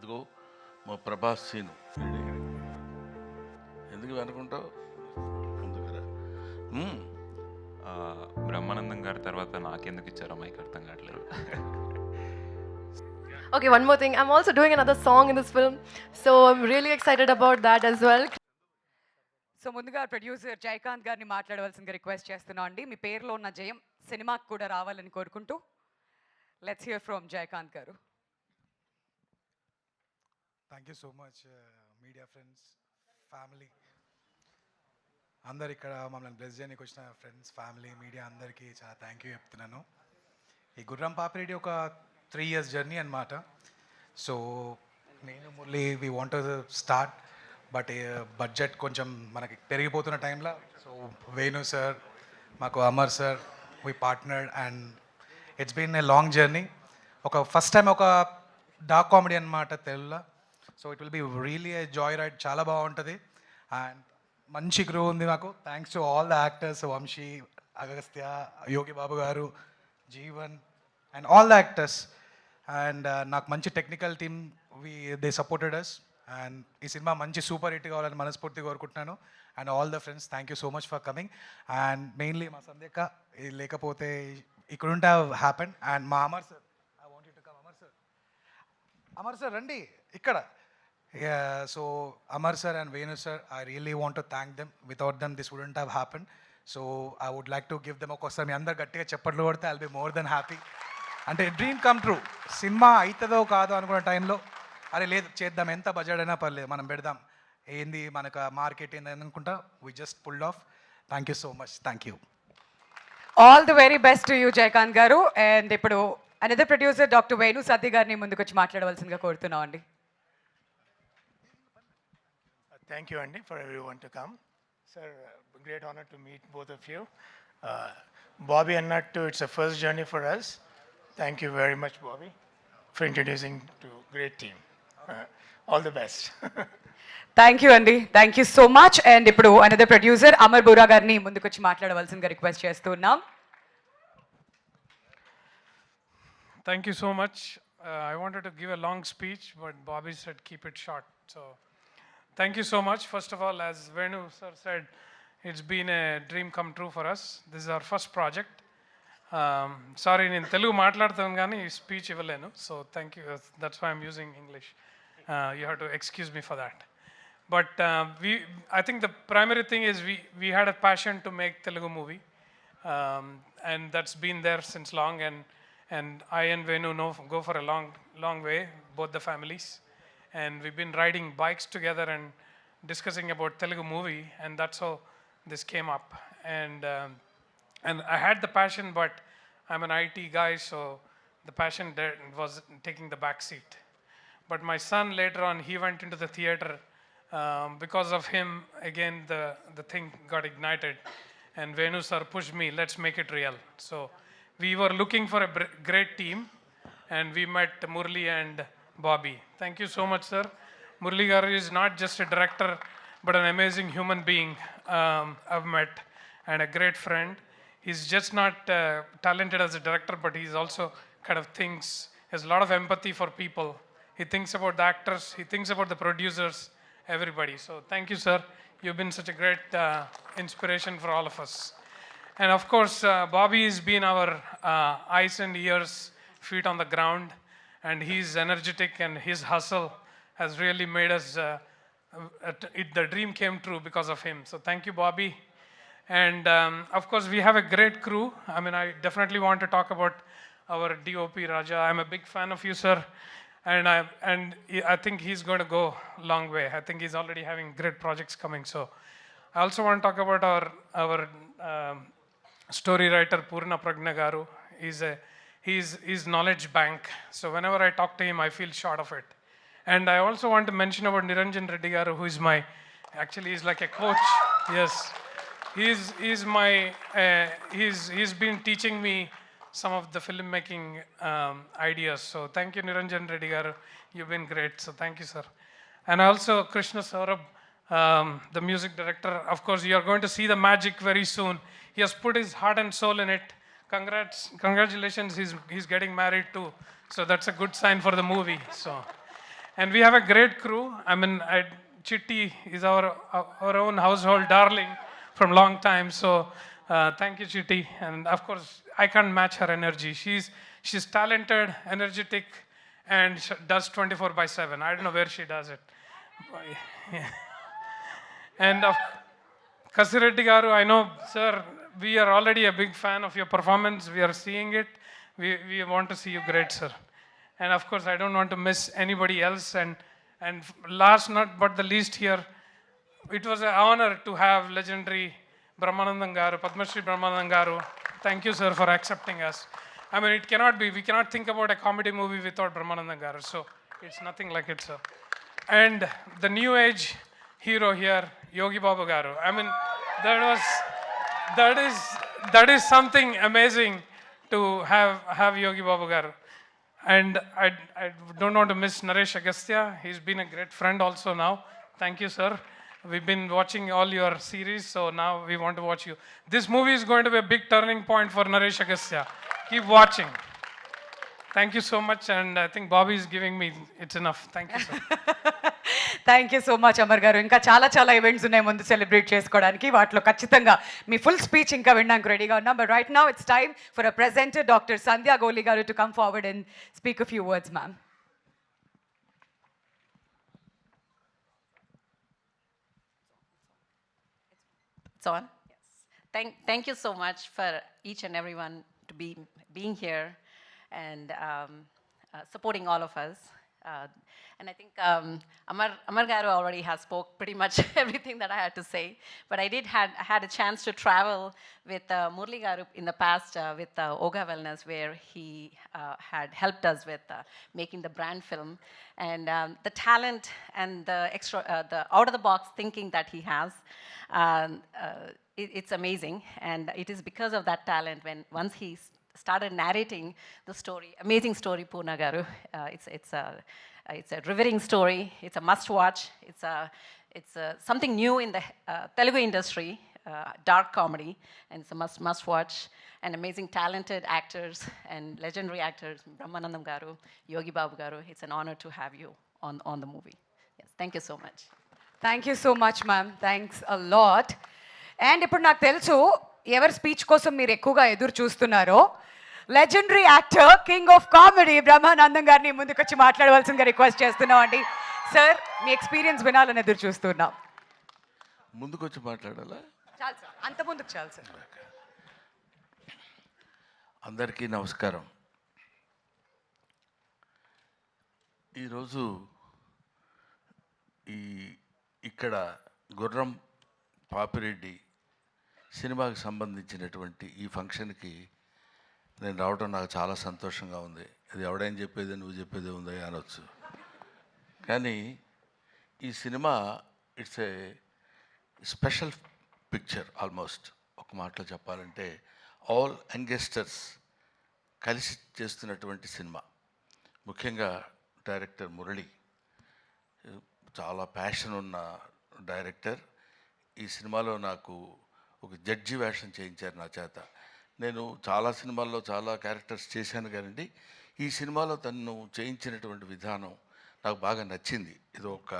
అదిగో మా ప్రభాస్ సీను. ఎందుకు అనుకుంటావు ముందుకురా. బ్రహ్మానందం గారి తర్వాత నాకెందుకు ఇచ్చారో మైక్ అర్థం కావట్లేదు. Okay, one more thing. I'm also doing another song in this film, so I'm really excited about that as well. So ముందుగా ప్రొడ్యూసర్ జయకాంత్ గారిని మాట్లాడవలసిందిగా రిక్వెస్ట్ చేస్తున్నాం అండి. మీ పేరులో ఉన్న జయం సినిమాకి కూడా రావాలని కోరుకుంటూ లెట్స్ హియర్ ఫ్రమ్ జయకాంత్ గారు. Thank you so much media friends, family అందరు ఇక్కడ మమ్మల్ని బ్లెస్ చేయడానికి వచ్చిన ఫ్రెండ్స్, ఫ్యామిలీ, మీడియా అందరికీ చాలా థ్యాంక్ యూ చెప్తున్నాను. ఈ గుర్రం పాపిరెడ్డి ఒక 3 years జర్నీ అనమాట. సో నేను Murali we want start, but budget కొంచెం మనకి పెరిగిపోతున్న టైంలో సో వేణు సార్, మాకు Amar sir, we partnered and it's been a long journey. ఒక ఫస్ట్ టైం ఒక డార్క్ కామెడీ అనమాట తెలుగులో. So it will be really a joy ride, చాలా బాగుంటుంది అండ్ మంచి గ్రో ఉంది మాకు. Thanks to all the actors, Vamsi, Agastya, Yogi Babu garu, Jeevan and all the actors. And నాకు మంచి technical team they supported us. And ఈ సినిమా మంచి సూపర్ హిట్ కావాలని మనస్ఫూర్తిగా కోరుకుంటున్నాను. And all the friends, thank you so much for coming. And mainly మా సంధ్యక్క లేకపోతే ఇక్కడ ఉంటే హ్యాపెన్. అండ్ మా Amar sir, I want you to come. Amar sir రండి ఇక్కడ. So Amar sir and Venu sir, I really want to thank them. Without them this wouldn't have happen. So I would like to give them. ఒక్కొక్కసారి మీ అందరు గట్టిగా చెప్పట్లు కొడితే I'll be more than happy. అంటే dream come true. Cinema అవుతుందో కాదో అనుకున్న టైంలో అరే లేదు చేద్దాం, ఎంత బడ్జెట్ అయినా పర్లేదు మనం పెడదాం, ఏంది మనకు మార్కెట్ ఏంది అనుకుంటా we just pulled off. Thank you so much. Thank you. All the very best to you Jayakanth garu. And ఇప్పుడు another producer doctor Venu Satya గారిని ముందుకు వచ్చి మాట్లాడవలసిందిగా కోరుతున్నాం అండి. Thank you, Andy, for everyone to come. Sir, great honor to meet both of you. Bobby and Nattu, it's a first journey for us. Thank you very much, Bobby, for introducing to great team. All the best. Thank you అండి, thank you so much. And ఇప్పుడు another producer Amar Bura గారిని ముందుకు వచ్చి మాట్లాడవలసిందిగా request చేస్తున్నాం. Thank you so much. I wanted to give a long speech, but Bobby said keep it short. So, thank you so much. First of all, as Venu sir said, it's been a dream come true for us. This is our first project. Sorry, నేను తెలుగు మాట్లాడతాను కానీ speech ఇవ్వలేను. So, thank you. That's why I'm using English. You have to excuse me for that. But I think the primary thing is we had a passion to make Telugu movie, and that's been there since long. And I and Venu go for a long way, both the families. And we've been riding bikes together and discussing about Telugu movie, and that's how this came up. And I had the passion, but I'm an IT guy, so the passion was taking the back seat. But my son later on, he went into the theater. Because of him, again, the thing got ignited. And Venu sir pushed me, let's make it real. So we were looking for a great team, and we met Murli and Bobby. Thank you so much, sir. Murli garu is not just a director, but an amazing human being I've met, and a great friend. He's just not talented as a director, but he's also kind of has a lot of empathy for people. He thinks about the actors, he thinks about the producers, everybody. So thank you, sir. You've been such a great inspiration for all of us. And of course, Bobby has been our eyes and ears, feet on the ground, and he's energetic, and his hustle has really made us, the dream came true because of him. So thank you, Bobby. And of course, we have a great crew. I mean, I definitely want to talk about our DOP, Raja. I'm a big fan of you, sir. And I think he's going to go a long way. I think he's already having great projects coming. So I also want to talk about our story writer, Purna Pragna Garu. He's knowledge bank. So whenever I talk to him, I feel short of it. And I also want to mention about Niranjan Reddy Garu, who is he's like a coach. Yes, he's been teaching me some of the filmmaking ideas. So thank you, Niranjan Reddy Garu. You've been great. So thank you, sir. And also Krishna Saurabh, the music director. Of course, you are going to see the magic very soon. He has put his heart and soul in it. Congratulations, he's getting married too. So that's a good sign for the movie. So And we have a great crew. I mean, Chitti is our own household darling from long time. So thank you, Chitti. And of course, I can't match her energy. She's talented, energetic, and does 24/7. I don't know where she does it. And Kasireddy Garu, I know, sir, we are already a big fan of your performance. We are seeing it. We want to see you great, sir. And of course, I don't want to miss anybody else. And last not but the least here, it was an honor to have legendary Brahmanandam Garu, Padma Shri Brahmanandam Garu. Thank you, sir, for accepting us. I mean, we cannot think about a comedy movie without Brahmanandam Garu. So it's nothing like it, sir. And the new age hero here, Yogi Babu Garu. I mean, that is something amazing to have Yogi Babu Garu. And I don't want to miss Naresh Agastya. He's been a great friend also now. Thank you, sir. We've been watching all your series, so now we want to watch you. This movie is going to be a big turning point for Naresh Agastya. Keep watching. Thank you so much, and I think Bobby is giving me, it's enough. Thank you, sir. Thank you so much Amar గారు. ఇంకా చాలా events ఉన్నాయి ముందు celebrate చేసుకోవడానికి. వాటిలో ఖచ్చితంగా మీ full speech ఇంకా వినడానికి రెడీగా ఉన్నాం. But right now it's time for a presenter doctor Sandhya Goli garu to come forward and speak a few words, ma'am. It's on? Yes. Thank you so much for each and everyone to being here and supporting all of us. And I think Amar Garu already has spoke pretty much everything that I had to say. But I had a chance to travel with Murli Garu in the past with Oga Wellness, where he had helped us with making the brand film. And the talent and the out-of-the-box thinking that he has, it's amazing. And it is because of that talent once he started narrating the story, amazing story, Poorna Garu. It's a revering story. It's a must-watch. It's something new in the Telugu industry, dark comedy, and it's a must-watch. And amazing, talented actors and legendary actors, Brahmanandam Garu, Yogi Babu Garu. It's an honor to have you on the movie. Yes, thank you so much. Thank you so much, ma'am. Thanks a lot. And ఇప్పుడు నాకు తెలుసు ఎవరి speech కోసం మీరు ఎక్కువగా ఎదురు చూస్తున్నారో. Legendary actor, king of comedy Brahmanandam గారిని ముందుకొచ్చి మాట్లాడవలసిందిగా రిక్వెస్ట్ చేస్తున్నాం అండి. సార్, మీ ఎక్స్పీరియన్స్ వినాలని ఎదురు చూస్తున్నాం. ముందుకొచ్చి మాట్లాడాలా? చాలు సార్, అంత ముందుకు చాలు సార్. అందరికీ నమస్కారం. ఈరోజు ఇక్కడ గుర్రం పాపిరెడ్డి సినిమాకి సంబంధించినటువంటి ఈ ఫంక్షన్కి నేను రావడం నాకు చాలా సంతోషంగా ఉంది. అది ఎవడైనా చెప్పేది నువ్వు చెప్పేది ఉంది అనొచ్చు, కానీ ఈ cinema it's a special picture. Almost ఒక మాటలో చెప్పాలంటే ఆల్ యంగస్టర్స్ కలిసి చేస్తున్నటువంటి సినిమా. ముఖ్యంగా డైరెక్టర్ మురళి చాలా ప్యాషన్ ఉన్న డైరెక్టర్. ఈ సినిమాలో నాకు ఒక జడ్జి వేషం చేయించారు నా చేత. నేను చాలా సినిమాల్లో చాలా క్యారెక్టర్స్ చేశాను కానండి, ఈ సినిమాలో తను చేయించినటువంటి విధానం నాకు బాగా నచ్చింది. ఇది ఒక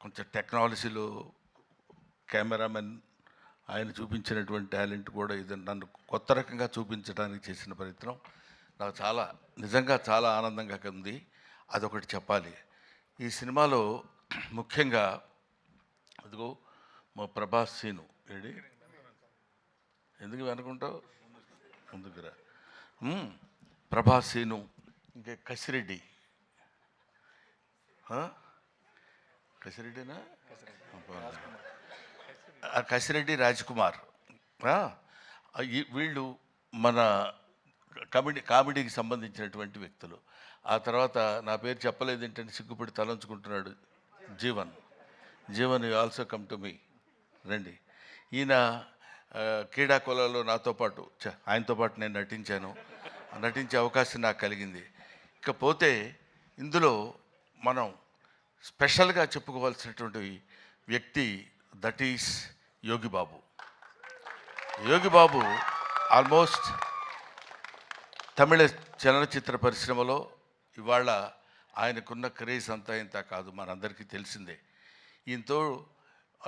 కొంచెం టెక్నాలజీలో కెమెరామెన్ ఆయన చూపించినటువంటి టాలెంట్ కూడా ఇది నన్ను కొత్త రకంగా చూపించడానికి చేసిన ప్రయత్నం నాకు నిజంగా చాలా ఆనందంగా ఉంది. అదొకటి చెప్పాలి. ఈ సినిమాలో ముఖ్యంగా అదిగో మా ప్రభాస్ సీను ఏడి ఎందుకు అనుకుంటావు ముందుకురా. ప్రభాస్ సీను, ఇంకా కసిరెడ్డి, కసిరెడ్డినా కసిరెడ్డి రాజ్కుమార్, వీళ్ళు మన కామెడీకి సంబంధించినటువంటి వ్యక్తులు. ఆ తర్వాత నా పేరు చెప్పలేదు ఏంటంటే సిగ్గుపడి తలంచుకుంటున్నాడు Jeevan you also come to me. రండి. ఈయన క్రీడాకోళంలో నాతో పాటు ఆయనతో పాటు నేను నటించే అవకాశం నాకు కలిగింది. ఇకపోతే ఇందులో మనం స్పెషల్గా చెప్పుకోవాల్సినటువంటి వ్యక్తి that is Yogi Babu. Yogi Babu almost తమిళ చలనచిత్ర పరిశ్రమలో ఇవాళ ఆయనకున్న క్రేజ్ అంతా ఇంత కాదు, మనందరికీ తెలిసిందే. ఈయనతో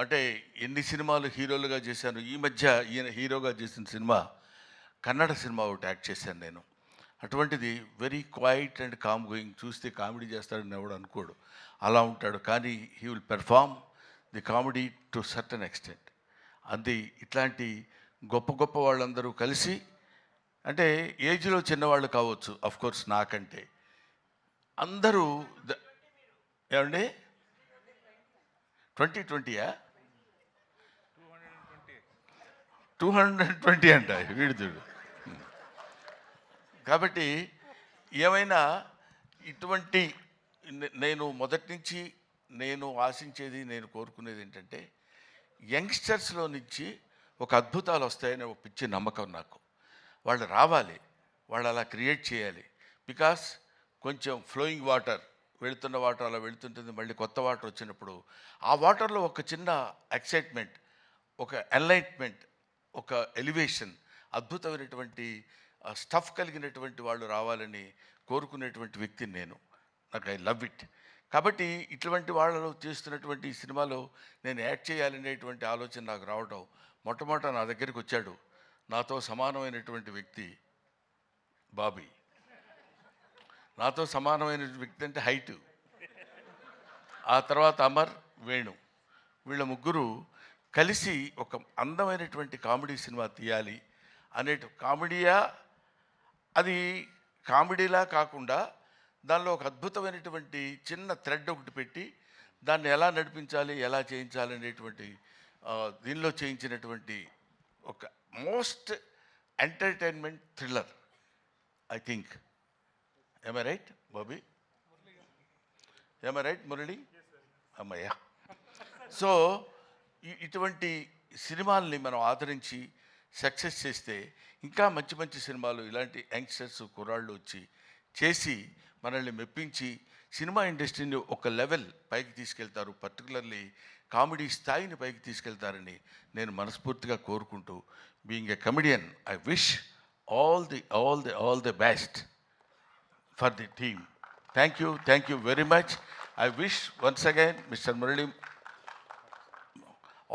అంటే ఎన్ని సినిమాలు హీరోలుగా చేశాను. ఈ మధ్య ఈయన హీరోగా చేసిన సినిమా కన్నడ సినిమా ఒకటి యాక్ట్ చేశాను నేను. అటువంటిది very quiet and calm going. చూస్తే కామెడీ చేస్తాడని ఎవడు అనుకోడు, అలా ఉంటాడు. కానీ he will perform the comedy to certain extent. అది ఇట్లాంటి గొప్ప గొప్ప వాళ్ళందరూ కలిసి, అంటే ఏజ్లో చిన్నవాళ్ళు కావచ్చు అఫ్ కోర్స్ నాకంటే, అందరూ ఏమండి 2020యా 220 అంట వీడిదుడు. కాబట్టి ఏమైనా ఇటువంటి నేను మొదటి నుంచి నేను ఆశించేది, నేను కోరుకునేది ఏంటంటే యంగ్స్టర్స్లో నుంచి ఒక అద్భుతాలు వస్తాయనే ఒక పిచ్చి నమ్మకం నాకు. వాళ్ళు రావాలి, వాళ్ళు అలా క్రియేట్ చేయాలి. బికాస్ కొంచెం ఫ్లోయింగ్ వాటర్, వెళుతున్న వాటర్ అలా వెళుతుంటుంది, మళ్ళీ కొత్త వాటర్ వచ్చినప్పుడు ఆ వాటర్లో ఒక చిన్న ఎక్సైట్మెంట్, ఒక ఎన్లైట్మెంట్, ఒక ఎలివేషన్, అద్భుతమైనటువంటి స్టఫ్ కలిగినటువంటి వాళ్ళు రావాలని కోరుకునేటువంటి వ్యక్తిని నేను. నాకు ఐ లవ్ ఇట్. కాబట్టి ఇటువంటి వాళ్ళు చేస్తున్నటువంటి ఈ సినిమాలో నేను యాక్ట్ చేయాలనేటువంటి ఆలోచన నాకు రావడం, మొట్టమొదట నా దగ్గరికి వచ్చాడు నాతో సమానమైనటువంటి వ్యక్తి బాబీ. నాతో సమానమైన వ్యక్తి అంటే హైటు. ఆ తర్వాత అమర్, వేణు, వీళ్ళ ముగ్గురు కలిసి ఒక అందమైనటువంటి కామెడీ సినిమా తీయాలి అనే, కామెడీయా అది కామెడీలా కాకుండా దానిలో ఒక అద్భుతమైనటువంటి చిన్న థ్రెడ్ ఒకటి పెట్టి దాన్ని ఎలా నడిపించాలి, ఎలా చేయించాలి అనేటువంటి దీనిలో చేయించినటువంటి ఒక most entertainment thriller I think. Am I right, Bobby? Am I right, Murali? అమ్మయ్యా. సో ఇటువంటి సినిమాల్ని మనం ఆదరించి సక్సెస్ చేస్తే ఇంకా మంచి మంచి సినిమాలు ఇలాంటి యంగ్స్టర్స్ కుర్రాళ్ళు వచ్చి చేసి మనల్ని మెప్పించి సినిమా ఇండస్ట్రీని ఒక లెవెల్ పైకి తీసుకెళ్తారు, పర్టికులర్లీ కామెడీ స్థాయిని పైకి తీసుకెళ్తారని నేను మనస్ఫూర్తిగా కోరుకుంటూ, being a comedian, I wish all the best for the team. Thank you very much. I wish once again Mr. Murali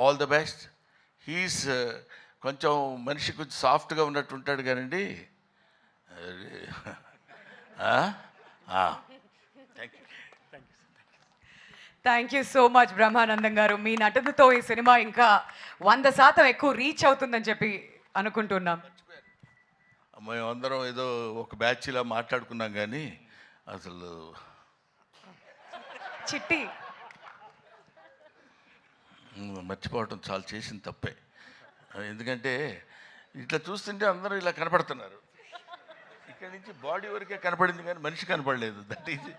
all the best. He's కొంచెం మనిషి కొంచెం సాఫ్ట్గా ఉన్నట్టు ఉంటాడు కానండి. Thank you so much Brahmanandam గారు. మీ నటనతో ఈ సినిమా ఇంకా 100% ఎక్కువ రీచ్ అవుతుందని చెప్పి అనుకుంటున్నాం. మేమందరం ఏదో ఒక బ్యాచ్లా మాట్లాడుకున్నాం కానీ అసలు చిట్టి మర్చిపోవటం చాలా చేసిన తప్పే. ఎందుకంటే ఇట్లా చూస్తుంటే అందరూ ఇలా కనపడుతున్నారు, ఇక్కడి నుంచి బాడీ వరకే కనపడింది కానీ మనిషి కనపడలేదు. That is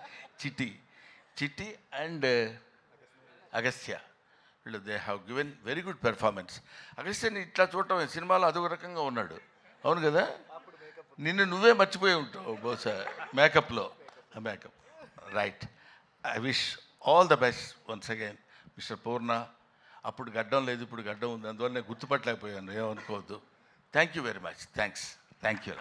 Chitti and Agastya. వీళ్ళు they have given very good performance. అగస్త్యని ఇట్లా చూడటం సినిమాలో అదొక రకంగా ఉన్నాడు, అవును కదా? నిన్ను నువ్వే మర్చిపోయి ఉంటావు బహుశా మేకప్లో. Makeup right. I wish all the best once again mister Purna. అప్పుడు గడ్డం లేదు, ఇప్పుడు గడ్డం ఉంది, అందువల్ల నేను గుర్తుపట్టలేకపోయాను, ఏమనుకోవద్దు. Thank you very much. Thank you.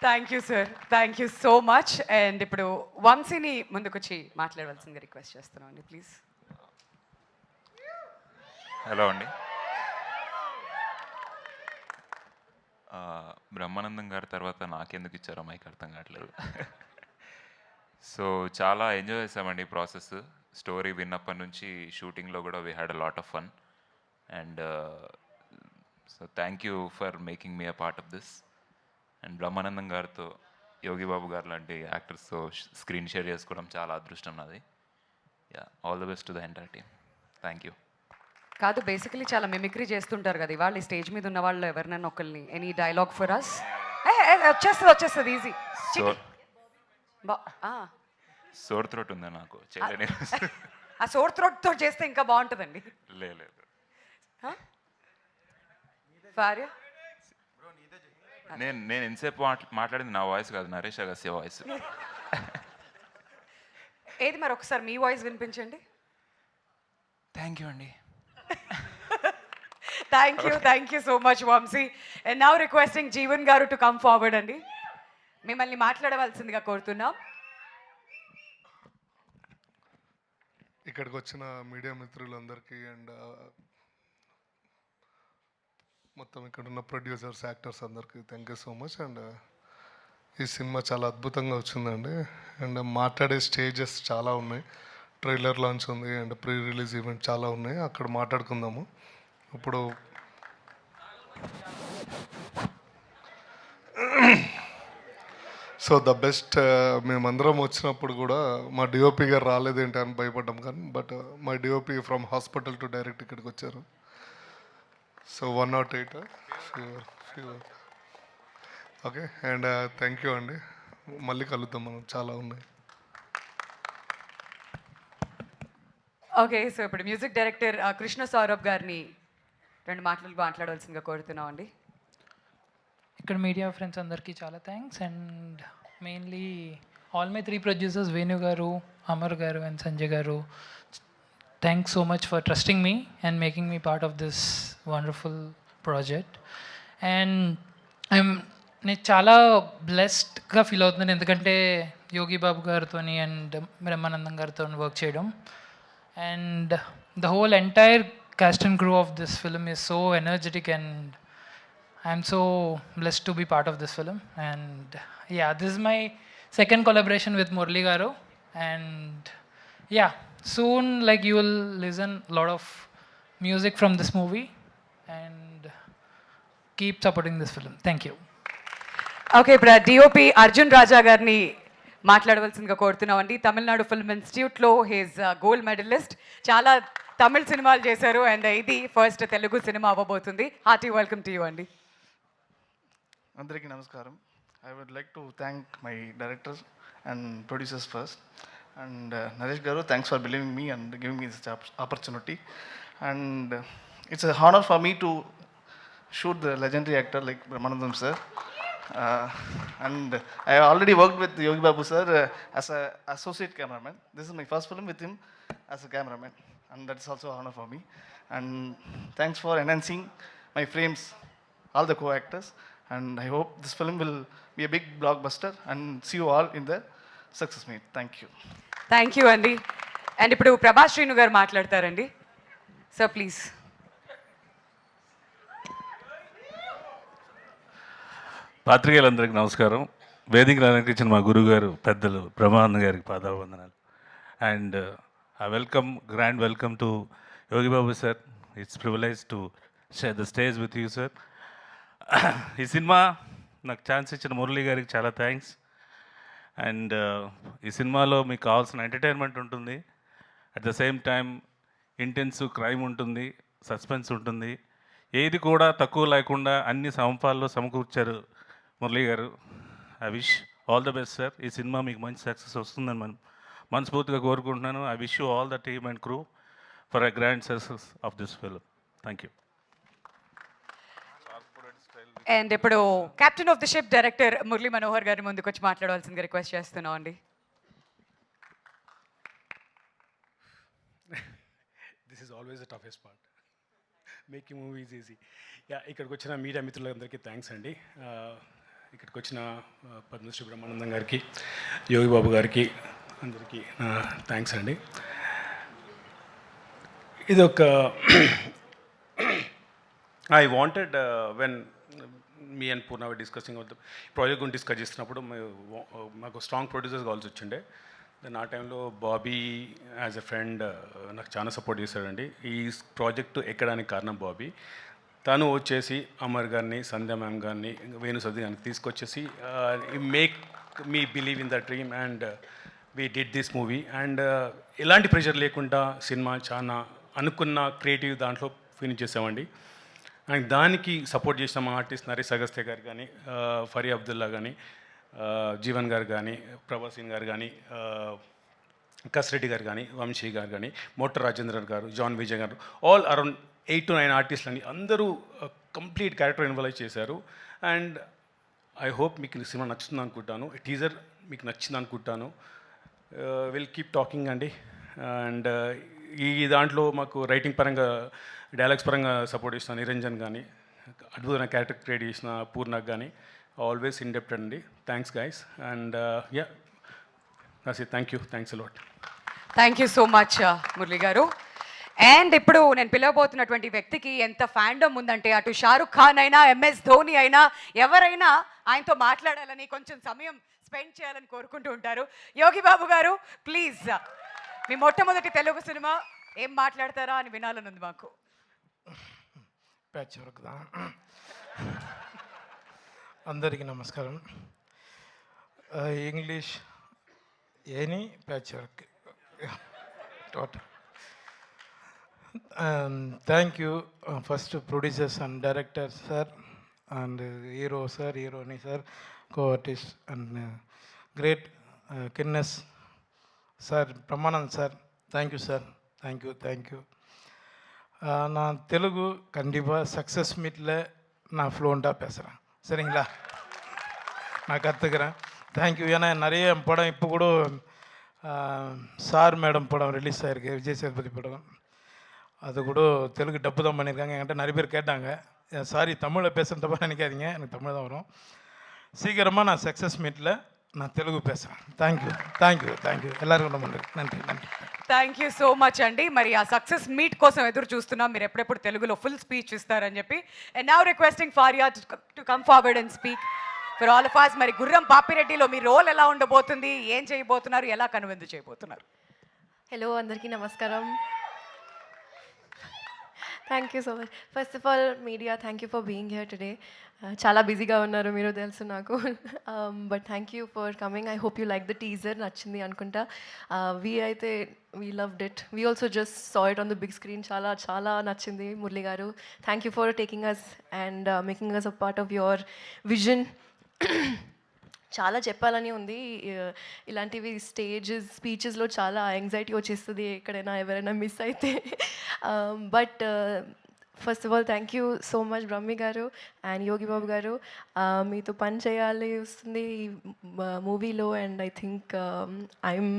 Thank you sir, thank you so much. And ఇప్పుడు వంశీని ముందుకొచ్చి మాట్లాడవలసిందిగా రిక్వెస్ట్ చేస్తున్నాం అండి, ప్లీజ్. హలో అండి. బ్రహ్మానందం గారి తర్వాత నాకెందుకు ఇచ్చారో మైక్ అర్థం కావట్లేదు. సో చాలా ఎంజాయ్ చేసామండి ఈ ప్రాసెస్. స్టోరీ విన్నప్పటి నుంచి షూటింగ్లో కూడా we had a lot of fun. And so thank you for making me a part of this. And Brahmanandam గారితో, యోగి బాబు గారు లాంటి యాక్టర్స్తో స్క్రీన్ షేర్ చేసుకోవడం చాలా అదృష్టం నాది. Yeah, all the best to the entire team. Thank you. కాదు, బేసికలీ చాలా mimicry చేస్తుంటారు కదా ఇవాళ ఈ స్టేజ్ మీద ఉన్న వాళ్ళు ఎవరినైనా ఒకరిని. Any dialogue for us? వచ్చేస్తుంది ఈజీ. సోర్ త్రోట్ ఉందా నాకు చేయలేని. ఆ సోర్ త్రోట్తో చేస్తే ఇంకా బాగుంటుందండి. లేదు భార్య నేను ఎంతసేపు మాట్లాడింది నా వాయిస్ కాదు, నరేష్ అగస్త్య వాయిస్. ఏది మరి ఒకసారి మీ వాయిస్ వినిపించండి. థ్యాంక్ యూ అండి. Thank you so much Vamshi. And now requesting Jeevan garu to come forward అండి. మిమ్మల్ని మాట్లాడవలసిందిగా కోరుతున్నాం. ఇక్కడికి వచ్చిన మీడియా మిత్రులందరికీ అండ్ మొత్తం ఇక్కడ ఉన్న ప్రొడ్యూసర్స్, యాక్టర్స్ అందరికీ thank you so much. And ఈ సినిమా చాలా అద్భుతంగా వచ్చిందండి. అండ్ మాట్లాడే స్టేజెస్ చాలా ఉన్నాయి. ట్రైలర్ లాంచ్ ఉంది అండ్ ప్రీ రిలీజ్ ఈవెంట్ చాలా ఉన్నాయి, అక్కడ మాట్లాడుకుందాము. ఇప్పుడు సో ద బెస్ట్, మేమందరం వచ్చినప్పుడు కూడా మా డిఓపి గారు రాలేదేంటి అని భయపడ్డాం, కానీ బట్ మా DOP from hospital to direct ఇక్కడికి వచ్చారు. So 108 fever. Okay, and thank you అండి. మళ్ళీ కలుద్దాం మనం, చాలా ఉన్నాయి. ఓకే, సో ఇప్పుడు మ్యూజిక్ డైరెక్టర్ కృష్ణ సౌరభ్ గారిని 2 మాటలు మాట్లాడవలసిందిగా కోరుతున్నాం అండి. ఇక్కడ మీడియా ఫ్రెండ్స్ అందరికీ చాలా thanks. And mainly all my 3 producers, Venu గారు, అమర్ గారు అండ్ సంజయ్ గారు, thanks so much for trusting me and making me part of this wonderful project. And నేను చాలా బ్లెస్డ్గా ఫీల్ అవుతున్నాను, ఎందుకంటే యోగి బాబు గారితో అండ్ బ్రహ్మానందం గారితో వర్క్ చేయడం. And the whole entire cast and crew of this film is so energetic, and I'm so blessed to be part of this film. And yeah, this is my second collaboration with Murli Garu, and yeah, soon like you will listen a lot of music from this movie, and keep supporting this film. Thank you. Okay, ఇప్పుడు DOP Arjun Raja garu మాట్లాడవలసిందిగా కోరుతున్నామండి. Tamil Nadu film ఇన్స్టిట్యూట్లో he's gold medalist, చాలా తమిళ్ సినిమాలు చేశారు, and ఇది first Telugu cinema అవ్వబోతుంది. Hearty welcome to you అండి. అందరికీ నమస్కారం. I would like to thank my directors and producers first. And Naresh garu, thanks for believing me and giving me this opportunity. And it's a honour for me to shoot the legendary actor like Brahmanandam sir. And I already worked with Yogi Babu sir as an associate cameraman. This is my first film with him as a cameraman, and that's also an honor for me. And thanks for enhancing my frames, all the co-actors. And I hope this film will be a big blockbuster and see you all in the success meet. Thank you. Thank you అండి. And ఇప్పుడు ప్రభాస్ శ్రీను గారు మాట్లాడతారండి. Sir please. పాత్రికేయులందరికీ నమస్కారం. వేదికను అలంకరించిన మా గురుగారు పెద్దలు బ్రహ్మానంద గారికి పాదావందనాలు. And grand welcome to Yogi Babu sir. It's privilege to share the stage with you sir. ఈ సినిమా నాకు ఛాన్స్ ఇచ్చిన మురళీ గారికి చాలా థ్యాంక్స్. అండ్ ఈ సినిమాలో మీకు కావాల్సిన ఎంటర్టైన్మెంట్ ఉంటుంది, at the same time intense crime ఉంటుంది, సస్పెన్స్ ఉంటుంది, ఏది కూడా తక్కువ లేకుండా అన్ని సమపాల్లో సమకూర్చారు Murali garu. I wish all the best sir. ఈ సినిమా మీకు మంచి సక్సెస్ వస్తుందని మనస్ఫూర్తిగా కోరుకుంటున్నాను. I wish you all the team and crew for a grand success of this film. Thank you. And ఇప్పుడు captain of the ship director Murali Manohar గారి ముందుకు వచ్చి మాట్లాడవలసిందిగా రిక్వెస్ట్ చేస్తున్నాం అండి. This is always the toughest part, making movies easy. ఇక్కడికి వచ్చిన media మిత్రులందరికీ థ్యాంక్స్ అండి. ఇక్కడికి వచ్చిన పద్మశ్రీ బ్రహ్మానందం గారికి, యోగి బాబు గారికి అందరికీ థ్యాంక్స్ అండి. ఇది ఒక I wanted when me and Purna discussing project గురించి డిస్కస్ చేస్తున్నప్పుడు మాకు స్ట్రాంగ్ ప్రొడ్యూసర్స్ కావాల్సి వచ్చిండే. దెన్ ఆ టైంలో బాబీ యాజ్ ఎ ఫ్రెండ్ నాకు చాలా సపోర్ట్ చేశాడండి. ఈ ప్రాజెక్టు ఎక్కడానికి కారణం బాబీ. తను వచ్చేసి అమర్ గారిని, సంధ్యా మ్యామ్ గారిని, వేణు సౌదీ గారిని తీసుకొచ్చేసి make me believe in the dream and we did this movie. And ఎలాంటి ప్రెషర్ లేకుండా సినిమా చాలా అనుకున్న క్రియేటివ్ దాంట్లో ఫినిష్ చేసామండి. అండ్ దానికి సపోర్ట్ చేసిన మా ఆర్టిస్ట్ నరేష్ అగస్త్య గారు కానీ, ఫరీ అబ్దుల్లా కానీ, జీవన్ గారు కానీ, ప్రభాసింగ్ గారు కానీ, కసిరెడ్డి గారు కానీ, వంశీ గారు కానీ, మోటర్ రాజేంద్రన్ గారు, జాన్ విజయ్ గారు, ఆల్ అరౌండ్ 8 to 9 ఆర్టిస్టులు అని అందరూ కంప్లీట్ క్యారెక్టర్ ఇన్వాల్వ్ చేశారు. అండ్ ఐ హోప్ మీకు సినిమా నచ్చుతుంది అనుకుంటాను. టీజర్ మీకు నచ్చింది అనుకుంటాను. విల్ కీప్ టాకింగ్ అండి. అండ్ ఈ దాంట్లో మాకు రైటింగ్ పరంగా, డైలాగ్స్ పరంగా సపోర్ట్ చేసిన నిరంజన్ కానీ, అద్భుతమైన క్యారెక్టర్ క్రియేట్ చేసిన పూర్ణకు కానీ ఆల్వేస్ ఇండెప్టెడ్ అండి. Thanks guys. And yeah, thank you. Thanks a lot. Thank you so much Murali గారు. అండ్ ఇప్పుడు నేను పిలవబోతున్నటువంటి వ్యక్తికి ఎంత ఫ్యాండమ్ ఉందంటే అటు షారుఖ్ ఖాన్ అయినా ఎంఎస్ ధోని అయినా ఎవరైనా ఆయనతో మాట్లాడాలని కొంచెం సమయం స్పెండ్ చేయాలని కోరుకుంటూ ఉంటారు. యోగి బాబు గారు ప్లీజ్ మీ మొట్టమొదటి తెలుగు సినిమా ఏం మాట్లాడతారా అని వినాలని ఉంది మాకు. ప్యాచ్ వర్క్ దా. అందరికీ నమస్కారం. English any patch work total. Thank you first producers and director sir and hero sir, హీరోని sir, co artist and great కిన్నెస్ sir, Brahmanand sir, thank you sir, thank you. நான் தெலுங்கு கண்டிப்பாக சக்ஸஸ் மீட்டில் நான் ஃப்ளூவெண்ட்டாக பேசுகிறேன், சரிங்களா? நான் கற்றுக்கிறேன். தேங்க்யூ. ஏன்னா நிறைய படம் இப்போ கூட சார் மேடம் படம் ரிலீஸ் ஆகிருக்கு, விஜய் சேதுபதி படம். அது கூட தெலுங்கு டப்பு தான் பண்ணியிருக்காங்க. என்கிட்ட நிறைய பேர் கேட்டாங்க, சாரி தமிழில் பேசுகிற தப்பாக நினைக்காதீங்க, எனக்கு தமிழ் தான் வரும். சீக்கிரமாக நான் சக்ஸஸ் மீட்டில் நான் తెలుగు பேசுகிறேன். థ్యాంక్ యూ எல்லாருக்கும் ரொம்ப நன்றி. థ్యాంక్ యూ సో మచ్ అండి. మరి ఆ సక్సెస్ మీట్ కోసం ఎదురు చూస్తున్నాం. మీరు ఎప్పుడెప్పుడు తెలుగులో ఫుల్ స్పీచ్ ఇస్తారని చెప్పి. And now requesting Faria to come forward and speak for all of us. మరి గుర్రం పాపిరెడ్డిలో మీ రోల్ ఎలా ఉండబోతుంది, ఏం చేయబోతున్నారు, ఎలా కనువిందు చేయబోతున్నారు? హలో, అందరికీ నమస్కారం. Thank you so much. First of all media, thank you for being here today. చాలా బిజీగా ఉన్నారు మీరు, తెలుసు నాకు. But thank you for coming. I hope you like the teaser, నచ్చింది అనుకుంటా. We loved it. We also just saw it on the big screen. చాలా నచ్చింది Murali garu. Thank you for taking us and making us a part of your vision. చాలా చెప్పాలని ఉంది. ఇలాంటివి స్పీచెస్లో చాలా anxiety వచ్చేస్తుంది ఎక్కడైనా ఎవరైనా మిస్ అయితే. But first of all thank you so much Brahmi గారు అండ్ యోగి బాబు గారు. మీతో పని చేయాలి వస్తుంది ఈ మూవీలో and I think I'm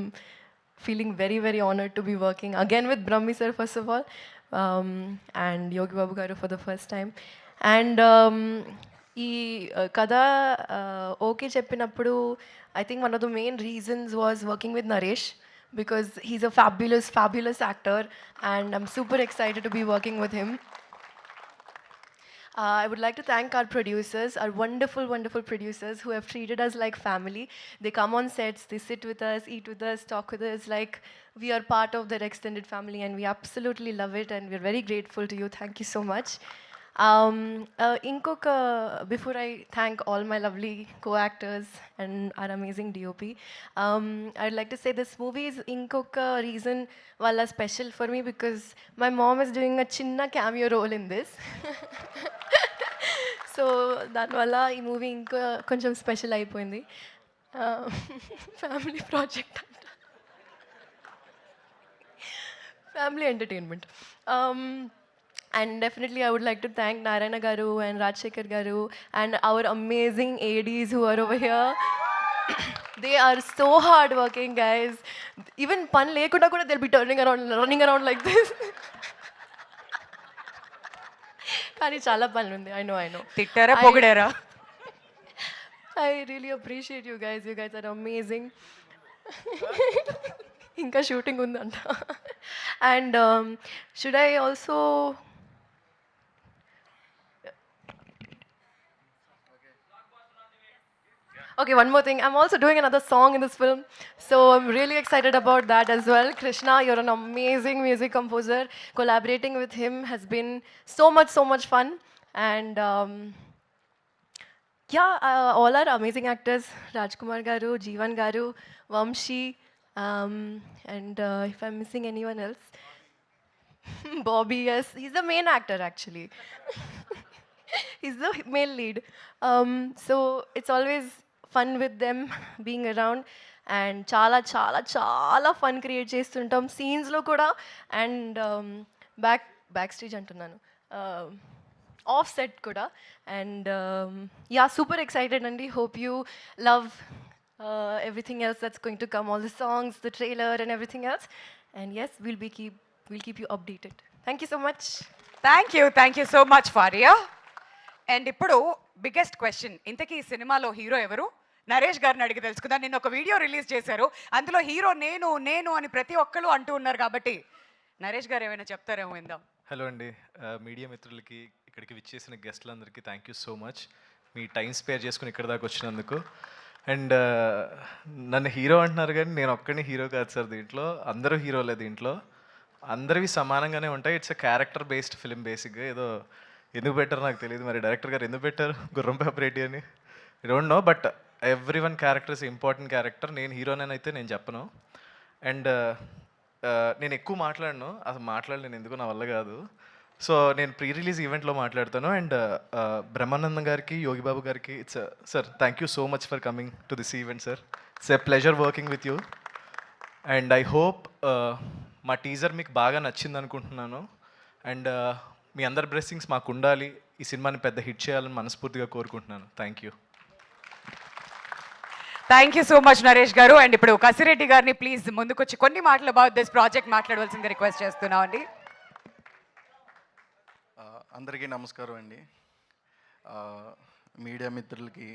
feeling very honoured to be working again with Brahmi sir first of all and Yogi Babu garu for the first time. And ఈ కథ ఓకే చెప్పినప్పుడు I think one of the main reasons was working with Naresh because he's a fabulous actor and I'm super excited to be working with him. I would like to thank our producers, our wonderful producers who have treated us like family. They come on sets, they sit with us, eat with us, talk with us like we are part of their extended family and we absolutely love it and we're very grateful to you. Thank you so much. Before I thank all my lovely co-actors and our amazing DOP, I'd like to say this movie is inkoka reason wala special for me because my mom is doing a chinna cameo role in this. So that wala ee movie inko koncham special ayipoyindi. Family project anta, family entertainment. And definitely I would like to thank Narayana Garu and Rajshekhar Garu and our amazing ADs who are over here. They are so hardworking guys. Even pan lekunda kuda they'll be running around like this. Kani chala panlu undi. I know. Tittara pogidera. I really appreciate you guys. You guys are amazing. Inka shooting undanta. And should I also okay, one more thing. I'm also doing another song in this film. So I'm really excited about that as well. Krishna, you're an amazing music composer. Collaborating with him has been so much fun. And all our amazing actors, Rajkumar Garu, Jeevan Garu, Vamshi, and if I'm missing anyone else, Bobby, yes, he's the main actor actually. He's the male lead. So it's always fun with them being around and చాలా fun create చేస్తుంటాం సీన్స్లో కూడా and backstage అంటున్నాను off set కూడా and super excited అండి. Hope you love everything else that's going to come, all the songs, the trailer and everything else. And yes, we'll keep you updated. Thank you so much. Thank you so much Faria. And ఇప్పుడు biggest question, ఇంతకీ ఈ సినిమాలో hero ఎవరు, నరేష్ గారిని అడిగి తెలుసుకుందాం. నిన్న ఒక వీడియో రిలీజ్ చేశారు, అందులో హీరో నేను నేను అని ప్రతి ఒక్కరు అంటూ ఉన్నారు, కాబట్టి నరేష్ గారు ఏమైనా చెప్తారేమో విందాం. హలో అండి, మీడియా మిత్రులకి ఇక్కడికి విచ్చేసిన గెస్టులందరికీ థ్యాంక్ యూ సో మచ్ మీ టైం స్పేర్ చేసుకుని ఇక్కడ దాకా వచ్చినందుకు. అండ్ నన్ను హీరో అంటున్నారు కానీ నేను ఒక్కడిని హీరో కాదు సార్. దీంట్లో అందరూ హీరోలే. దీంట్లో అందరివి సమానంగానే ఉంటాయి. It's a character based film బేసిక్గా. ఏదో ఎందుకు పెట్టారో నాకు తెలియదు, మరి డైరెక్టర్ గారు ఎందుకు పెట్టారు గుర్రం పేపరెడ్డి అని, I don't know. But every one character is important character. నేను హీరోనైతే నేను చెప్పను. అండ్ నేను ఎక్కువ మాట్లాడను, అసలు మాట్లాడలేను, ఎందుకు నా వల్ల కాదు. సో నేను ప్రీ రిలీజ్ ఈవెంట్లో మాట్లాడతాను. అండ్ బ్రహ్మానందం గారికి, యోగిబాబు గారికి, it's sir thank you so much for coming to this event sir. It's a pleasure working with you. And I hope మా టీజర్ మీకు బాగా నచ్చింది అనుకుంటున్నాను. అండ్ మీ అందరి బ్లెస్సింగ్స్ మాకు ఉండాలి, ఈ సినిమాని పెద్ద హిట్ చేయాలని మనస్ఫూర్తిగా కోరుకుంటున్నాను. Thank you. Thank you so much Naresh గారు. అండ్ ఇప్పుడు కసిరెడ్డి గారిని ప్లీజ్ ముందుకొచ్చి కొన్ని మాటలు అబౌట్ దిస్ ప్రాజెక్ట్ మాట్లాడవలసిందిగా రిక్వెస్ట్ చేస్తున్నాం అండి. అందరికీ నమస్కారం అండి. మీడియా మిత్రులకి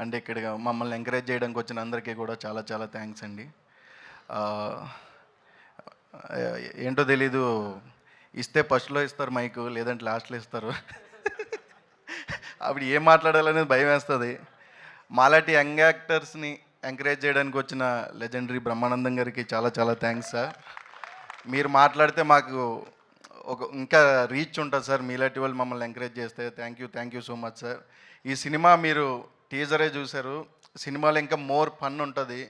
అంటే ఇక్కడ మమ్మల్ని ఎంకరేజ్ చేయడానికి వచ్చిన అందరికీ కూడా చాలా చాలా థ్యాంక్స్ అండి. ఏంటో తెలీదు, ఇస్తే ఫస్ట్లో ఇస్తారు మైకు, లేదంటే లాస్ట్లో ఇస్తారు. అప్పుడు ఏం మాట్లాడాలనేది భయం వేస్తుంది. మాలాంటి యంగ్ యాక్టర్స్ని ఎంకరేజ్ చేయడానికి వచ్చిన లెజెండరీ బ్రహ్మానందం గారికి చాలా చాలా థ్యాంక్స్ సార్. మీరు మాట్లాడితే మాకు ఇంకా రీచ్ ఉంటుంది సార్. మీలాంటి వాళ్ళు మమ్మల్ని ఎంకరేజ్ చేస్తే thank you so much sir. ఈ సినిమా మీరు టీజరే చూశారు, సినిమాలో ఇంకా మోర్ ఫన్ ఉంటుంది.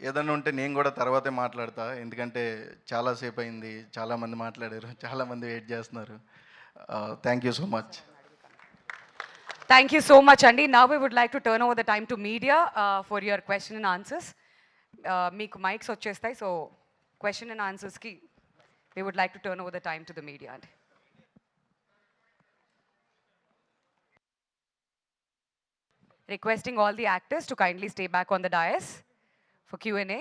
ఏదన్నా ఉంటే నేను కూడా తర్వాతే మాట్లాడతా, ఎందుకంటే చాలాసేపు అయింది, చాలామంది మాట్లాడారు, చాలామంది వెయిట్ చేస్తున్నారు. Thank you so much. Thank you so much, Andy. Now we would like to turn over the time to media for your question and answers. Meeku mics vachestayi, so question and answers ki we would like to turn over the time to the media. Andy. Requesting all the actors to kindly stay back on the dais for Q&A.